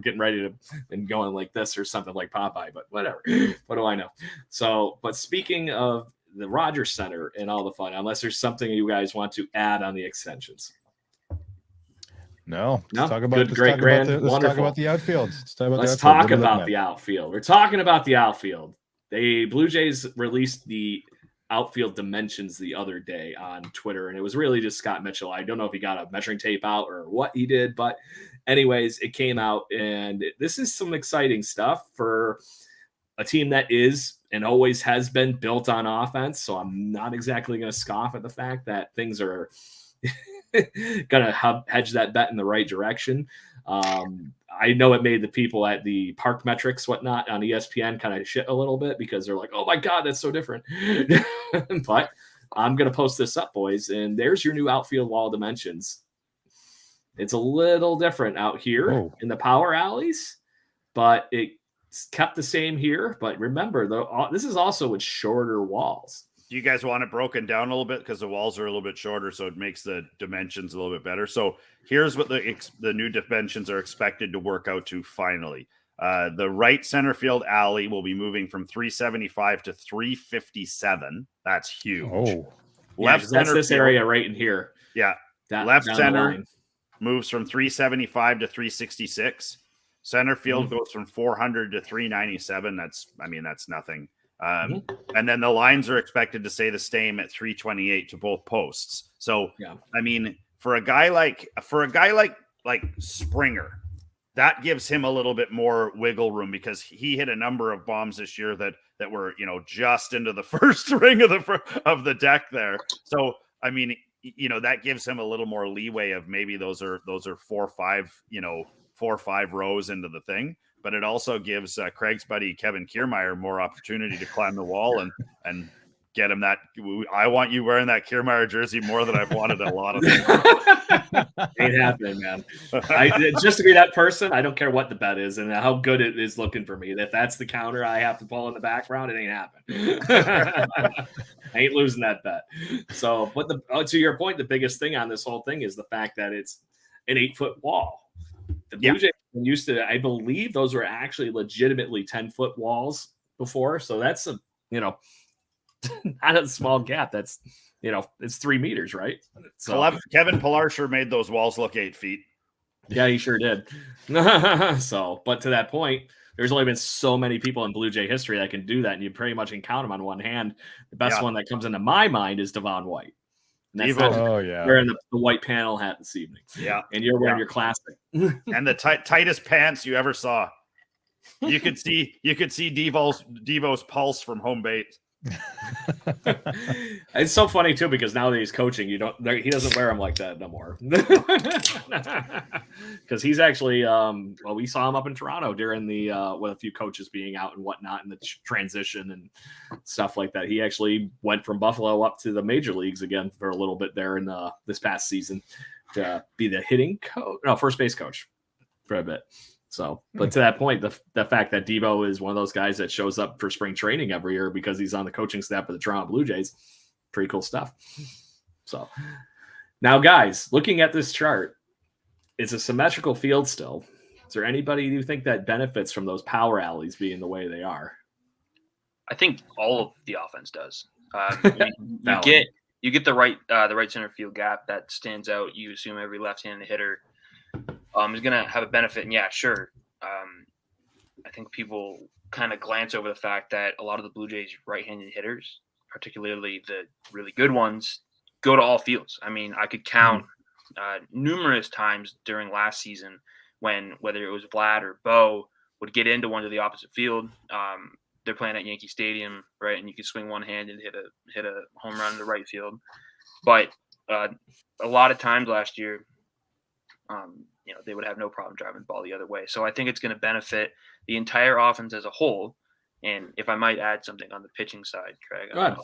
getting ready to and going like this or something like Popeye. But whatever. What do I know? So, but speaking of the Rogers Center and all the fun, unless there's something you guys want to add on the extensions. No. No? Let's talk about the outfield. Let's talk about the outfield. We're talking about the outfield. The Blue Jays released the outfield dimensions the other day on Twitter, and it was really just Scott Mitchell. I don't know if he got a measuring tape out or what he did, but anyways, it came out, and this is some exciting stuff for a team that is and always has been built on offense. So I'm not exactly going to scoff at the fact that things are going to hedge that bet in the right direction. I know it made the people at the Park Metrics, whatnot, on ESPN kind of shit a little bit because they're like, oh my God, that's so different. But I'm going to post this up, boys. And there's your new outfield wall dimensions. It's a little different out here in the power alleys, but it's kept the same here. But remember, though, this is also with shorter walls. Do you guys want it broken down a little bit because the walls are a little bit shorter, so it makes the dimensions a little bit better? So here's what the new dimensions are expected to work out to finally. The right center field alley will be moving from 375 to 357. That's huge. Left center, that's this field, area right in here. Yeah. Left center moves from 375 to 366. Center field goes from 400 to 397. That's nothing. And then the lines are expected to stay the same at 328 to both posts. So, I mean, for a guy like Springer, that gives him a little bit more wiggle room because he hit a number of bombs this year that were, just into the first ring of the deck there. So, I mean, that gives him a little more leeway of maybe those are 4 or 5 rows into the thing. But it also gives Craig's buddy Kevin Kiermaier more opportunity to climb the wall and get him that. I want you wearing that Kiermaier jersey more than I've wanted a lot of things. Ain't happening, man. Just to be that person, I don't care what the bet is and how good it is looking for me. If that's the counter I have to pull in the background, it ain't happening. I ain't losing that bet. So, but to your point, the biggest thing on this whole thing is the fact that it's an 8-foot wall. The Blue Jays used to, I believe those were actually legitimately 10-foot walls before. So that's not a small gap. That's, it's 3 meters, right? So Kevin Pilarsher made those walls look 8 feet. Yeah, he sure did. So, but to that point, there's only been so many people in Blue Jay history that can do that. And you pretty much can count them on one hand. The best one that comes into my mind is Devon White. Wearing the white panel hat this evening. Yeah. And you're wearing your classic. And the tightest pants you ever saw. You could see Devo's pulse from home base. It's so funny too because now that he's coaching, he doesn't wear them like that no more. Because he's actually we saw him up in Toronto during the with a few coaches being out and whatnot in the transition and stuff like that. He actually went from Buffalo up to the major leagues again for a little bit there in this past season to be the first base coach for a bit. So, but to that point, the fact that Devo is one of those guys that shows up for spring training every year because he's on the coaching staff of the Toronto Blue Jays, pretty cool stuff. So now, guys, looking at this chart, it's a symmetrical field still. Is there anybody you think that benefits from those power alleys being the way they are? I think all of the offense does. You get the right center field gap that stands out. You assume every left-handed hitter is going to have a benefit. And yeah, sure. I think people kind of glance over the fact that a lot of the Blue Jays right-handed hitters, particularly the really good ones, go to all fields. I mean, I could count numerous times during last season when whether it was Vlad or Bo would get into one to the opposite field. They're playing at Yankee Stadium, right? And you could swing one hand and hit a home run in the right field. But a lot of times last year, they would have no problem driving the ball the other way. So I think it's going to benefit the entire offense as a whole. And if I might add something on the pitching side, Craig. Go ahead.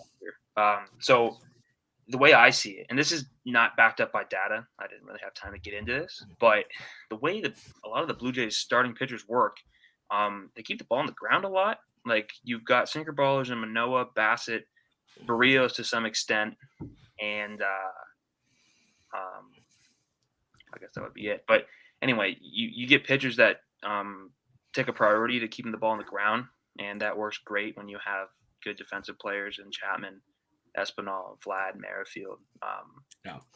So the way I see it, and this is not backed up by data, I didn't really have time to get into this, but the way that a lot of the Blue Jays starting pitchers work, they keep the ball on the ground a lot. Like you've got sinker ballers in Manoah, Bassett, Barrios to some extent, and I guess that would be it. But anyway, you get pitchers that take a priority to keeping the ball on the ground, and that works great when you have good defensive players in Chapman, Espinal, Vlad, Merrifield,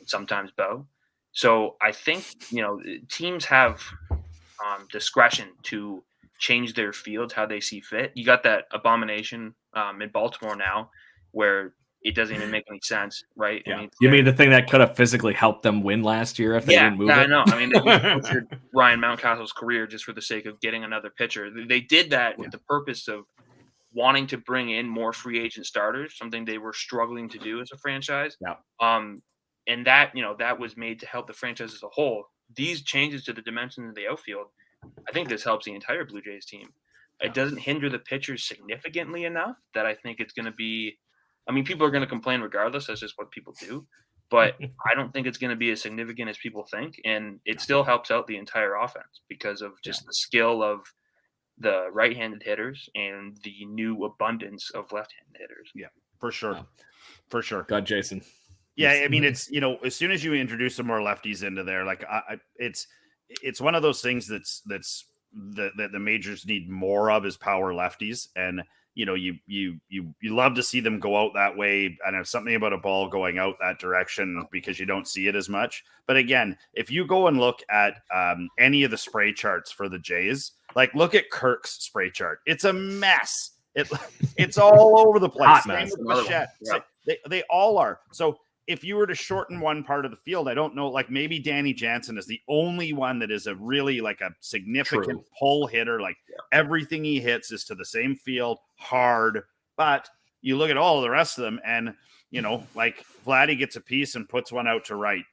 sometimes Bo. So I think, teams have discretion to change their fields how they see fit. You got that abomination in Baltimore now where it doesn't even make any sense, right? Yeah. I mean, you mean the thing that could have physically helped them win last year if they didn't move it? I know. I mean, they butchered Ryan Mountcastle's career just for the sake of getting another pitcher. They did that with the purpose of wanting to bring in more free agent starters, something they were struggling to do as a franchise. Yeah. And that, that was made to help the franchise as a whole. These changes to the dimensions of the outfield, I think this helps the entire Blue Jays team. It doesn't hinder the pitchers significantly enough that I think it's going to be, people are going to complain regardless. That's just what people do. But I don't think it's going to be as significant as people think. And it still helps out the entire offense because of just the skill of the right-handed hitters and the new abundance of left-handed hitters. Yeah, for sure. For sure. Go ahead, Jason. Yeah, I mean, it's, as soon as you introduce some more lefties into there, like it's one of those things that the majors need more of is power lefties. And, you love to see them go out that way. And there's something about a ball going out that direction because you don't see it as much. But again, if you go and look at any of the spray charts for the Jays, like look at Kirk's spray chart, it's a mess. It's all over the place. Same with Bichette. Yeah. They all are. So if you were to shorten one part of the field, I don't know, like maybe Danny Jansen is the only one that is a really like a significant pull hitter. Like everything he hits is to the same field, hard. But you look at all of the rest of them and, like Vladdy gets a piece and puts one out to right.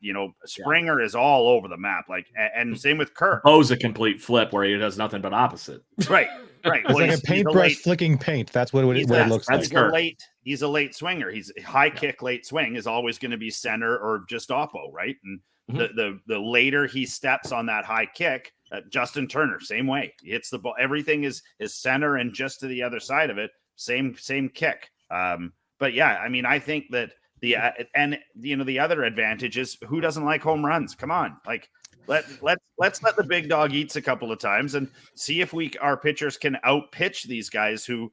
Springer is all over the map. Like, and same with Kirk. Bo's a complete flip where he does nothing but opposite. Right. Right. It's like a paintbrush flicking paint. That's what it looks like. He's a late swinger. He's high kick, late swing is always going to be center or just oppo, right? And the later he steps on that high kick, Justin Turner, same way. He hits the ball. Everything is center and just to the other side of it, same kick. But yeah, I think that the other advantage is who doesn't like home runs? Come on, like. Let's let the big dog eats a couple of times and see if our pitchers can outpitch these guys who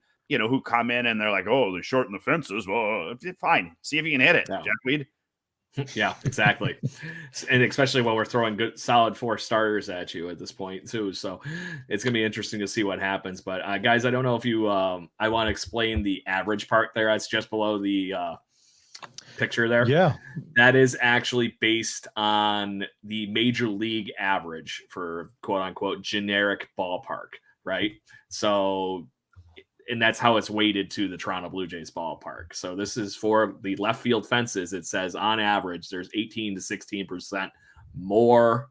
come in and they're like, oh, they shorten the fences. Well, fine. See if you can hit it, Jack Weed. Yeah, exactly. And especially while we're throwing good, solid 4 starters at you at this point too. So it's going to be interesting to see what happens. But guys, I don't know if you, I want to explain the average part there. It's just below the, picture there. Yeah, that is actually based on the major league average for quote unquote generic ballpark, right? So, and that's how it's weighted to the Toronto Blue Jays ballpark. So this is for the left field fences. It says on average there's 18 to 16% more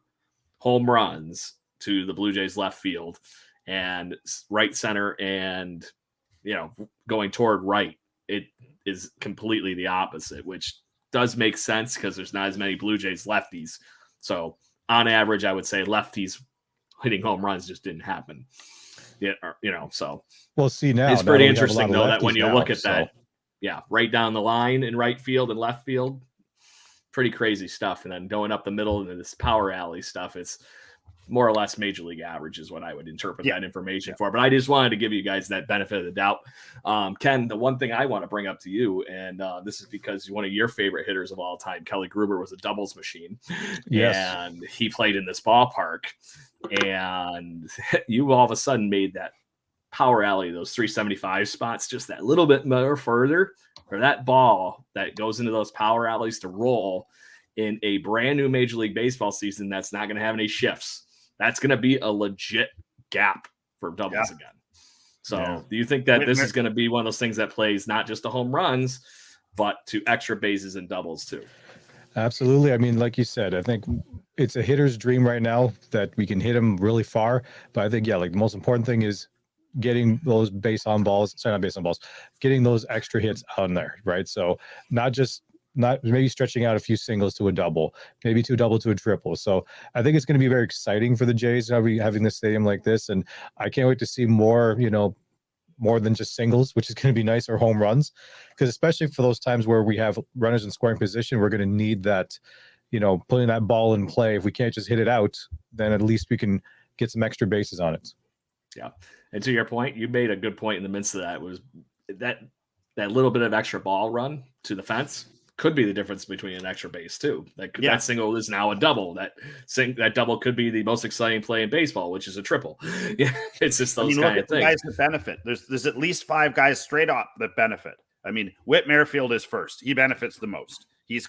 home runs to the Blue Jays left field and right center, and going toward right, it is completely the opposite, which does make sense because there's not as many Blue Jays lefties. So on average, I would say lefties hitting home runs just didn't happen. Yeah, so we'll see now. It's pretty interesting though that when you look at that, right down the line in right field and left field, pretty crazy stuff. And then going up the middle into this power alley stuff, it's more or less major league average is what I would interpret that information for. But I just wanted to give you guys that benefit of the doubt. Ken, the one thing I want to bring up to you, and this is because one of your favorite hitters of all time, Kelly Gruber, was a doubles machine. Yes. And he played in this ballpark. And you all of a sudden made that power alley, those 375 spots, just that little bit more further for that ball that goes into those power alleys to roll in a brand new Major League Baseball season that's not going to have any shifts. That's going to be a legit gap for doubles again. So do you think that this is going to be one of those things that plays not just to home runs, but to extra bases and doubles too? Absolutely. I mean, like you said, I think it's a hitter's dream right now that we can hit him really far. But I think, yeah, like the most important thing is getting those not base on balls, getting those extra hits on there, right? So not maybe stretching out a few singles to a double, maybe to a double to a triple. So I think it's going to be very exciting for the Jays having this stadium like this. And I can't wait to see more, more than just singles, which is going to be nice, or home runs, because especially for those times where we have runners in scoring position, we're going to need that, putting that ball in play. If we can't just hit it out, then at least we can get some extra bases on it. Yeah. And to your point, you made a good point in the midst of that, was that little bit of extra ball run to the fence could be the difference between an extra base too. That single is now a double. That double could be the most exciting play in baseball, which is a triple. Yeah, it's just those kind of things. Guys that benefit. There's at least 5 guys straight up that benefit. I mean, Whit Merrifield is first. He benefits the most. He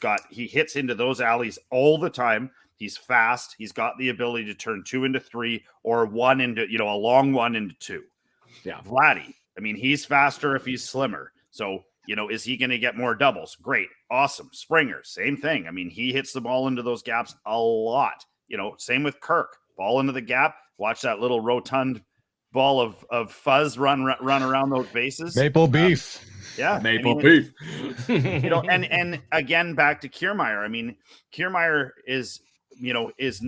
hits into those alleys all the time. He's fast. He's got the ability to turn 2 into 3 or 1 into, a long 1 into 2. Yeah. Vladdy, I mean, he's faster if he's slimmer. So, is he going to get more doubles? Great. Awesome. Springer, same thing. I mean, he hits the ball into those gaps a lot. Same with Kirk. Ball into the gap. Watch that little rotund ball of fuzz run around those bases. Maple beef. Yeah. Maple beef. And again, back to Kiermaier. I mean, Kiermaier is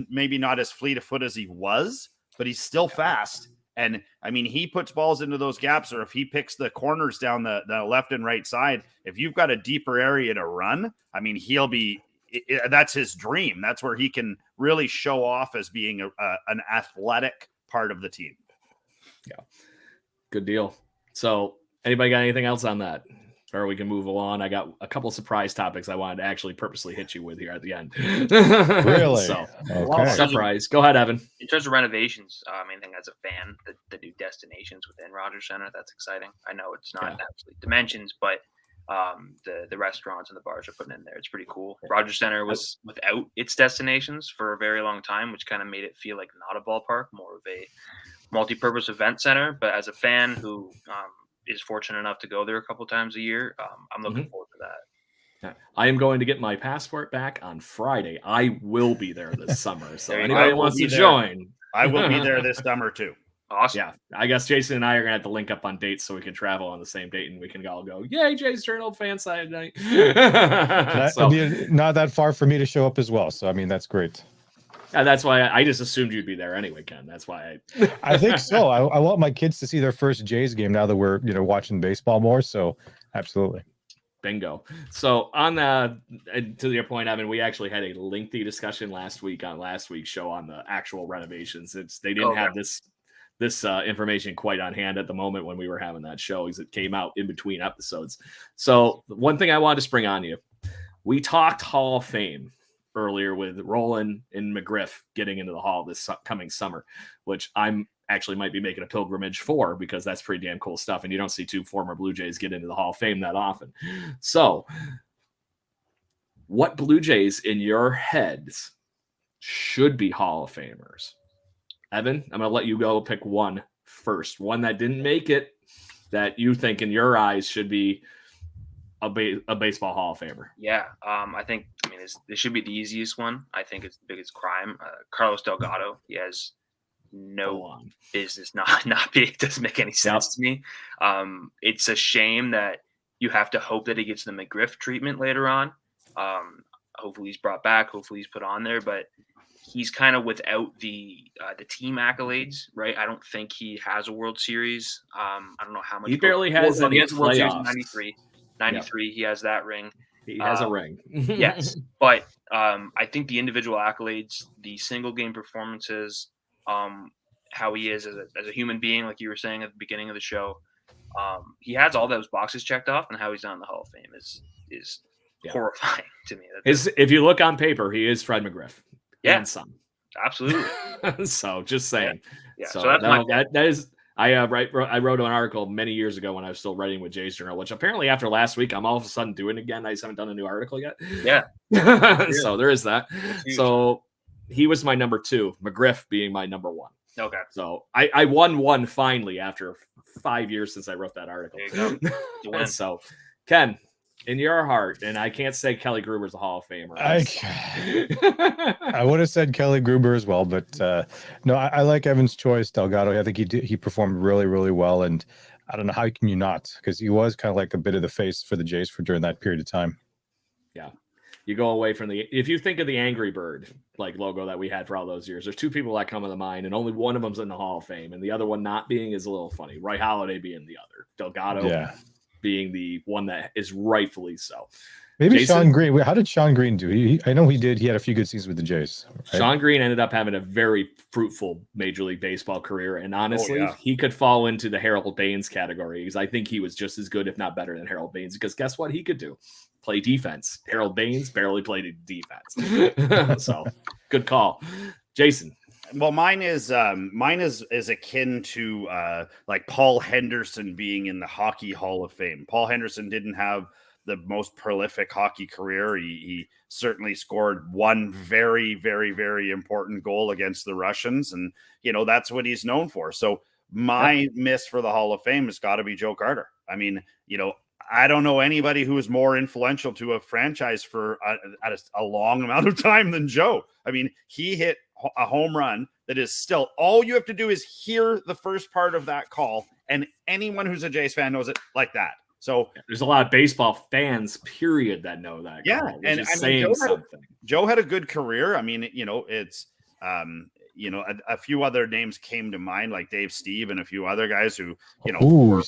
maybe not as fleet of foot as he was, but he's still fast. And I mean, he puts balls into those gaps, or if he picks the corners down the left and right side, if you've got a deeper area to run, I mean, that's his dream. That's where he can really show off as being an athletic part of the team. Yeah. Good deal. So anybody got anything else on that? Or we can move along. I got a couple surprise topics I wanted to actually purposely hit you with here at the end. Really? So, okay. Surprise. Go ahead, Evan. In terms of renovations, I think as a fan, the new destinations within Rogers Center, that's exciting. I know it's not absolute dimensions, but the restaurants and the bars are putting in there. It's pretty cool. Rogers Center was without its destinations for a very long time, which kind of made it feel like not a ballpark, more of a multi-purpose event center. But as a fan who is fortunate enough to go there a couple times a year, I'm looking forward to that. I am going to get my passport back on Friday. I will be there this summer. So anybody wants to join, I will be there this summer too. Awesome. Yeah, I guess Jason and I are gonna have to link up on dates so we can travel on the same date and we can all go, yay, Jay's Journal fan side night. Not that far for me to show up as well. So I mean, that's great. Yeah, that's why I just assumed you'd be there anyway, Ken. That's why I think so. I want my kids to see their first Jays game now that we're watching baseball more. So absolutely. Bingo. So on to your point, Evan, we actually had a lengthy discussion last week on last week's show on the actual renovations. They didn't have this information quite on hand at the moment when we were having that show, because it came out in between episodes. So one thing I wanted to spring on you, we talked Hall of Fame earlier with Roland and McGriff getting into the Hall this coming summer, which I'm actually might be making a pilgrimage for, because that's pretty damn cool stuff. And you don't see 2 former Blue Jays get into the Hall of Fame that often. So what Blue Jays in your heads should be Hall of Famers? Evan, I'm going to let you go pick one first. One that didn't make it that you think in your eyes should be a baseball Hall of Famer. Yeah, I think, this should be the easiest one. I think it's the biggest crime. Carlos Delgado, he has no business not being. It doesn't make any sense to me. It's a shame that you have to hope that he gets the McGriff treatment later on. Hopefully he's brought back. Hopefully he's put on there, but he's kind of without the team accolades, right? I don't think he has a World Series. I don't know how much he barely has any. He has a World Series in 93. Yep. He has that ring. He has a ring. Yes, but I think the individual accolades, the single game performances, how he is as a human being, like you were saying at the beginning of the show, he has all those boxes checked off, and how he's on the Hall of Fame is horrifying to me. If you look on paper, he is Fred McGriff. Yeah, and some. Absolutely. So just saying. Yeah. So that's that is. I wrote an article many years ago when I was still writing with Jay's Journal, which apparently after last week I'm all of a sudden doing again. I just haven't done a new article yet. Yeah. So there is that. So he was my number 2, McGriff being my number 1. Okay. So I won one finally after 5 years since I wrote that article. There you go. So Ken, in your heart, and I can't say Kelly Gruber's a Hall of Famer. I would have said Kelly Gruber as well, but no, I like Evan's choice, Delgado. I think he performed really, really well, and I don't know how can you not, because he was kind of like a bit of the face for the Jays for during that period of time. Yeah. You go away from if you think of the Angry Bird like logo that we had for all those years, there's two people that come to the mind, and only one of them's in the Hall of Fame, and the other one not being is a little funny. Roy Halladay being the other, Delgado being the one that is rightfully so. Maybe Jason? Sean Green. How did Sean Green do? I know he did. He had a few good seasons with the Jays. Right? Sean Green ended up having a very fruitful Major League Baseball career, and honestly, he could fall into the Harold Baines category because I think he was just as good, if not better, than Harold Baines. Because guess what? He could do play defense. Harold Baines barely played defense, so good call, Jason. Well, mine is akin to like Paul Henderson being in the Hockey Hall of Fame. Paul Henderson didn't have the most prolific hockey career. He certainly scored one very, very, very important goal against the Russians, and that's what he's known for. So my miss for the Hall of Fame has got to be Joe Carter. I mean, I don't know anybody who is more influential to a franchise for a long amount of time than Joe. I mean, he hit a home run that is still, all you have to do is hear the first part of that call, and anyone who's a Jays fan knows it like that. So there's a lot of baseball fans, period, that know that. Yeah, call, and I mean, Joe had a good career. I mean, it's a few other names came to mind, like Dave Steve and a few other guys who,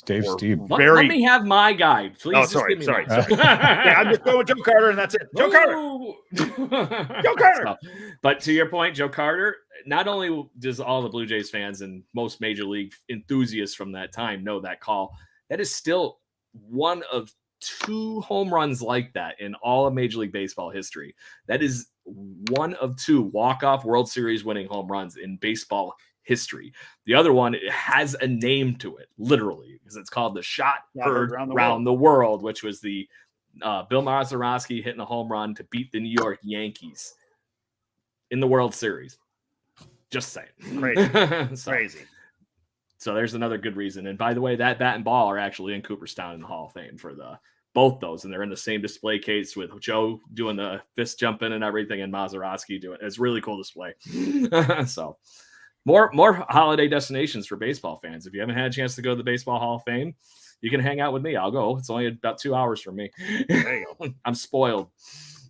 Dave Steve. Let me have my guy, please. Oh, sorry. Yeah, I'm just going with Joe Carter, and that's it. Joe Carter. Joe Carter. But to your point, Joe Carter, not only does all the Blue Jays fans and most Major League enthusiasts from that time know that call, that is still one of two home runs like that in all of Major League Baseball history. That is one of two walk-off World Series winning home runs in baseball history. The other one, it has a name to it, literally, because it's called the shot heard around the world, which was the Bill Mazeroski hitting a home run to beat the New York Yankees in the World Series. Just saying. Crazy. Crazy. So there's another good reason. And by the way, that bat and ball are actually in Cooperstown in the Hall of Fame for both those. And they're in the same display case with Joe doing the fist jumping and everything, and Mazeroski doing it. It's a really cool display. So more holiday destinations for baseball fans. If you haven't had a chance to go to the Baseball Hall of Fame, you can hang out with me. I'll go. It's only about 2 hours for me. There you go. I'm spoiled.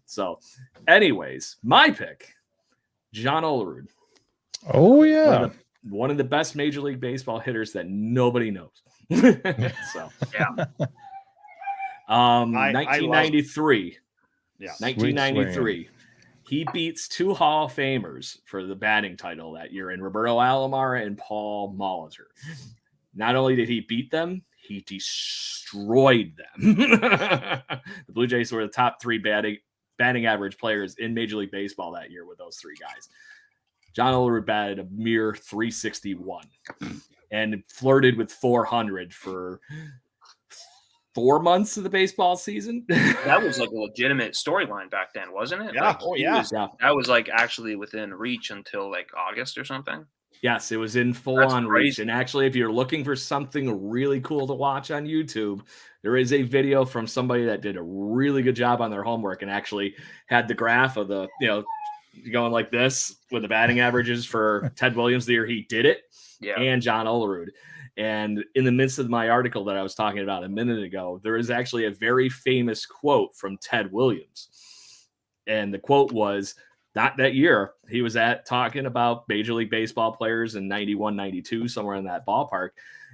So anyways, my pick, John Olerud. Oh, yeah. One of the best Major League Baseball hitters that nobody knows. So, yeah. 1993. Yeah. 1993. He beats two Hall of Famers for the batting title that year in Roberto Alomar and Paul Molitor. Not only did he beat them, he destroyed them. The Blue Jays were the top three batting average players in Major League Baseball that year with those three guys. John Olerud batted a mere 361 and flirted with 400 for 4 months of the baseball season. That was like a legitimate storyline back then, wasn't it? Yeah. That was like actually within reach until like August or something. Yes, it was in full-on reach. And actually, if you're looking for something really cool to watch on YouTube, there is a video from somebody that did a really good job on their homework and actually had the graph of the, going like this with the batting averages for Ted Williams the year he did it, and John Olerud. And in the midst of my article that I was talking about a minute ago, there is actually a very famous quote from Ted Williams. And the quote was, not that year, he was talking about Major League Baseball players in 91, 92, somewhere in that ballpark.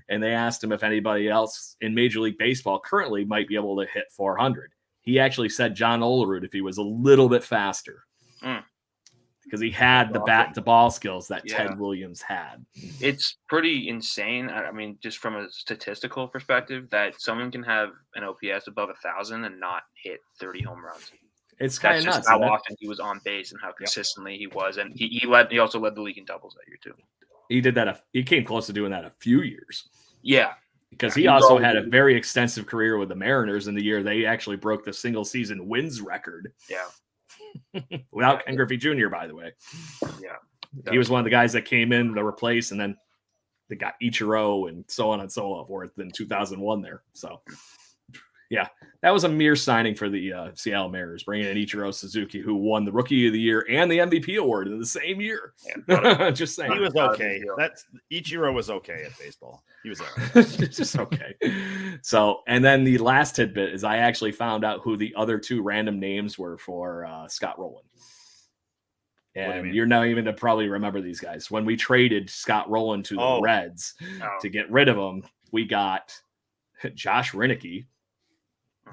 And they asked him if anybody else in Major League Baseball currently might be able to hit 400. He actually said John Olerud if he was a little bit faster. Because he had the bat to ball skills that Ted Williams had. It's pretty insane. I mean, just from a statistical perspective, that someone can have an OPS above 1,000 and not hit 30 home runs. It's kind of nuts. How often he was on base and how consistently he was, and he also led the league in doubles that year too. He did that. He came close to doing that a few years. Yeah, because he also had a very extensive career with the Mariners in the year they actually broke the single season wins record. Yeah. Without Ken Griffey Jr., by the way. Yeah. He was one of the guys that came in to replace, and then they got Ichiro and so on and so forth in 2001 there. So Yeah, that was a mere signing for the Seattle Mariners, bringing in Ichiro Suzuki, who won the Rookie of the Year and the MVP award in the same year. Yeah, just saying. He was okay. Ichiro was okay at baseball. He was all right. Just okay. So, and then the last tidbit is I actually found out who the other two random names were for Scott Rowland. And you're not even to probably remember these guys. When we traded Scott Rowland to the Reds to get rid of him, we got Josh Rinicky,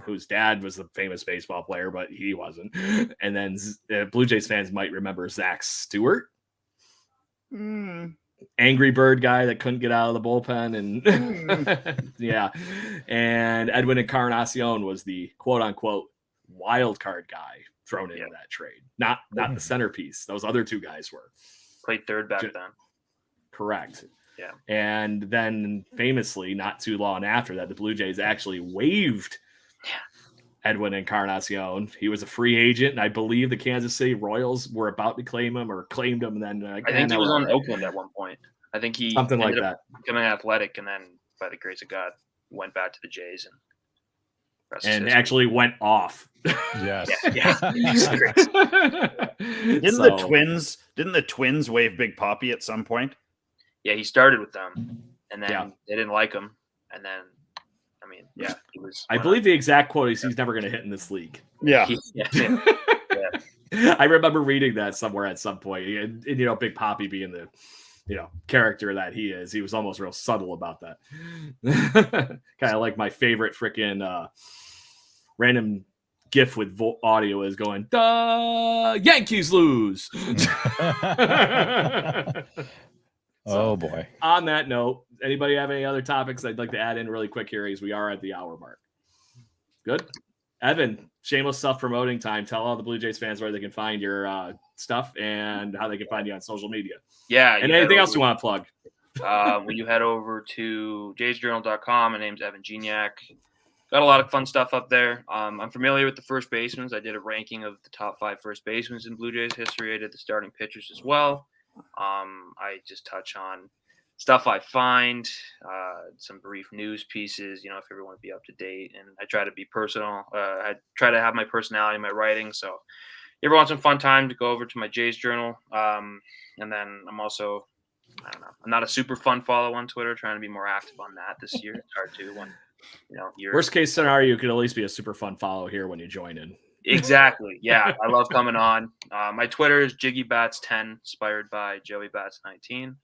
whose dad was a famous baseball player, but he wasn't. And then Blue Jays fans might remember Zach Stewart. Angry Bird guy that couldn't get out of the bullpen. And yeah. And Edwin Encarnacion was the quote unquote wild card guy thrown into that trade. Not the centerpiece. Those other two guys were. Played third back then. Correct. Yeah. And then famously, not too long after that, the Blue Jays actually waived Edwin Encarnacion. He was a free agent, and I believe the Kansas City Royals were about to claim him or claimed him. And then I think he was on Oakland at one point. I think he something like that. Becoming athletic, and then by the grace of God, went back to the Jays and actually went off. Yes. Didn't the Twins waive Big Papi at some point? Yeah, he started with them, and then they didn't like him, and then he was. I believe the exact quote is he's never going to hit in this league. Yeah. I remember reading that somewhere at some point, and Big Papi being the character that he is, he was almost real subtle about that. Kind of like my favorite freaking random GIF with audio is going, "The Yankees lose." Oh boy. On that note, anybody have any other topics I'd like to add in really quick here as we are at the hour mark? Good. Evan, shameless self-promoting time. Tell all the Blue Jays fans where they can find your stuff and how they can find you on social media. Yeah. And anything else you want to plug? When you head over to jaysjournal.com, my name's Evan Gignac. Got a lot of fun stuff up there. I'm familiar with the first basemen. I did a ranking of the top 5 first basemen in Blue Jays history. I did the starting pitchers as well. I just touch on stuff I find, some brief news pieces, if everyone want to be up to date. And I try to be personal. I try to have my personality in my writing. So if you ever want some fun time to go over to my Jays Journal. And then I'm also, I'm not a super fun follow on Twitter, trying to be more active on that this year. It's hard to when, worst case scenario, you could at least be a super fun follow here when you join in. Exactly. Yeah. I love coming on. My Twitter is JiggyBats10, inspired by Joey Bats 19.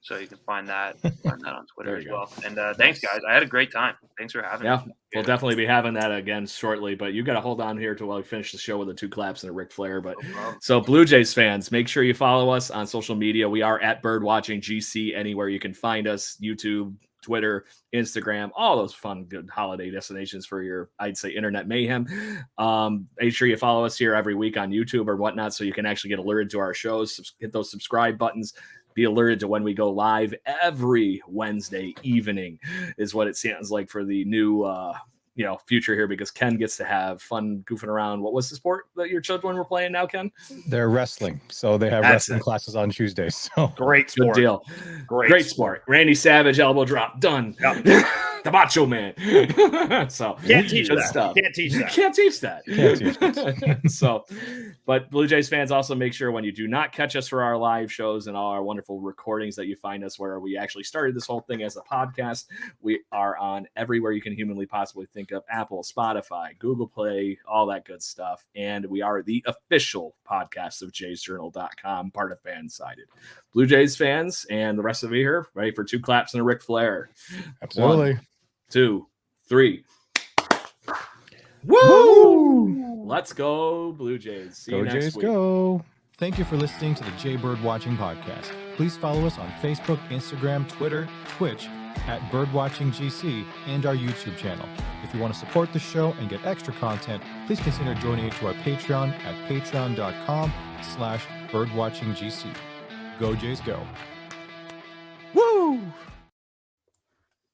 So you can find that on Twitter as well. And thanks, guys. I had a great time. Thanks for having me. We'll definitely be having that again shortly. But you got to hold on here till we finish the show with the 2 claps and a Ric Flair. But so Blue Jays fans, make sure you follow us on social media. We are at Birdwatching GC anywhere you can find us. YouTube, Twitter, Instagram, all those fun, good holiday destinations for your, I'd say, internet mayhem. Make sure you follow us here every week on YouTube or whatnot so you can actually get alerted to our shows. Hit those subscribe buttons. Be alerted to when we go live every Wednesday evening is what it sounds like for the new future here, because Ken gets to have fun goofing around. What was the sport that your children were playing now, Ken? They're wrestling. So they have wrestling classes on Tuesdays. So great sport. Good deal. Great sport. Randy Savage elbow drop. Done. Yep. The Macho Man. So can't teach that. Stuff. Can't teach that. Can't teach that. Can't teach that. So, but Blue Jays fans, also make sure when you do not catch us for our live shows and all our wonderful recordings that you find us where we actually started this whole thing as a podcast, we are on everywhere you can humanly possibly think of: Apple, Spotify, Google Play, all that good stuff. And we are the official podcast of jaysjournal.com, part of Fansided. Blue Jays fans and the rest of you here, ready for 2 claps and a Ric Flair? Absolutely. 1, 2, 3. Woo! Let's go, Blue Jays. See you next week. Go. Thank you for listening to the Jay Bird Watching Podcast. Please follow us on Facebook, Instagram, Twitter, Twitch at BirdwatchingGC, and our YouTube channel. If you want to support the show and get extra content, please consider joining to our Patreon at patreon.com/birdwatchinggc. Go Jays, go.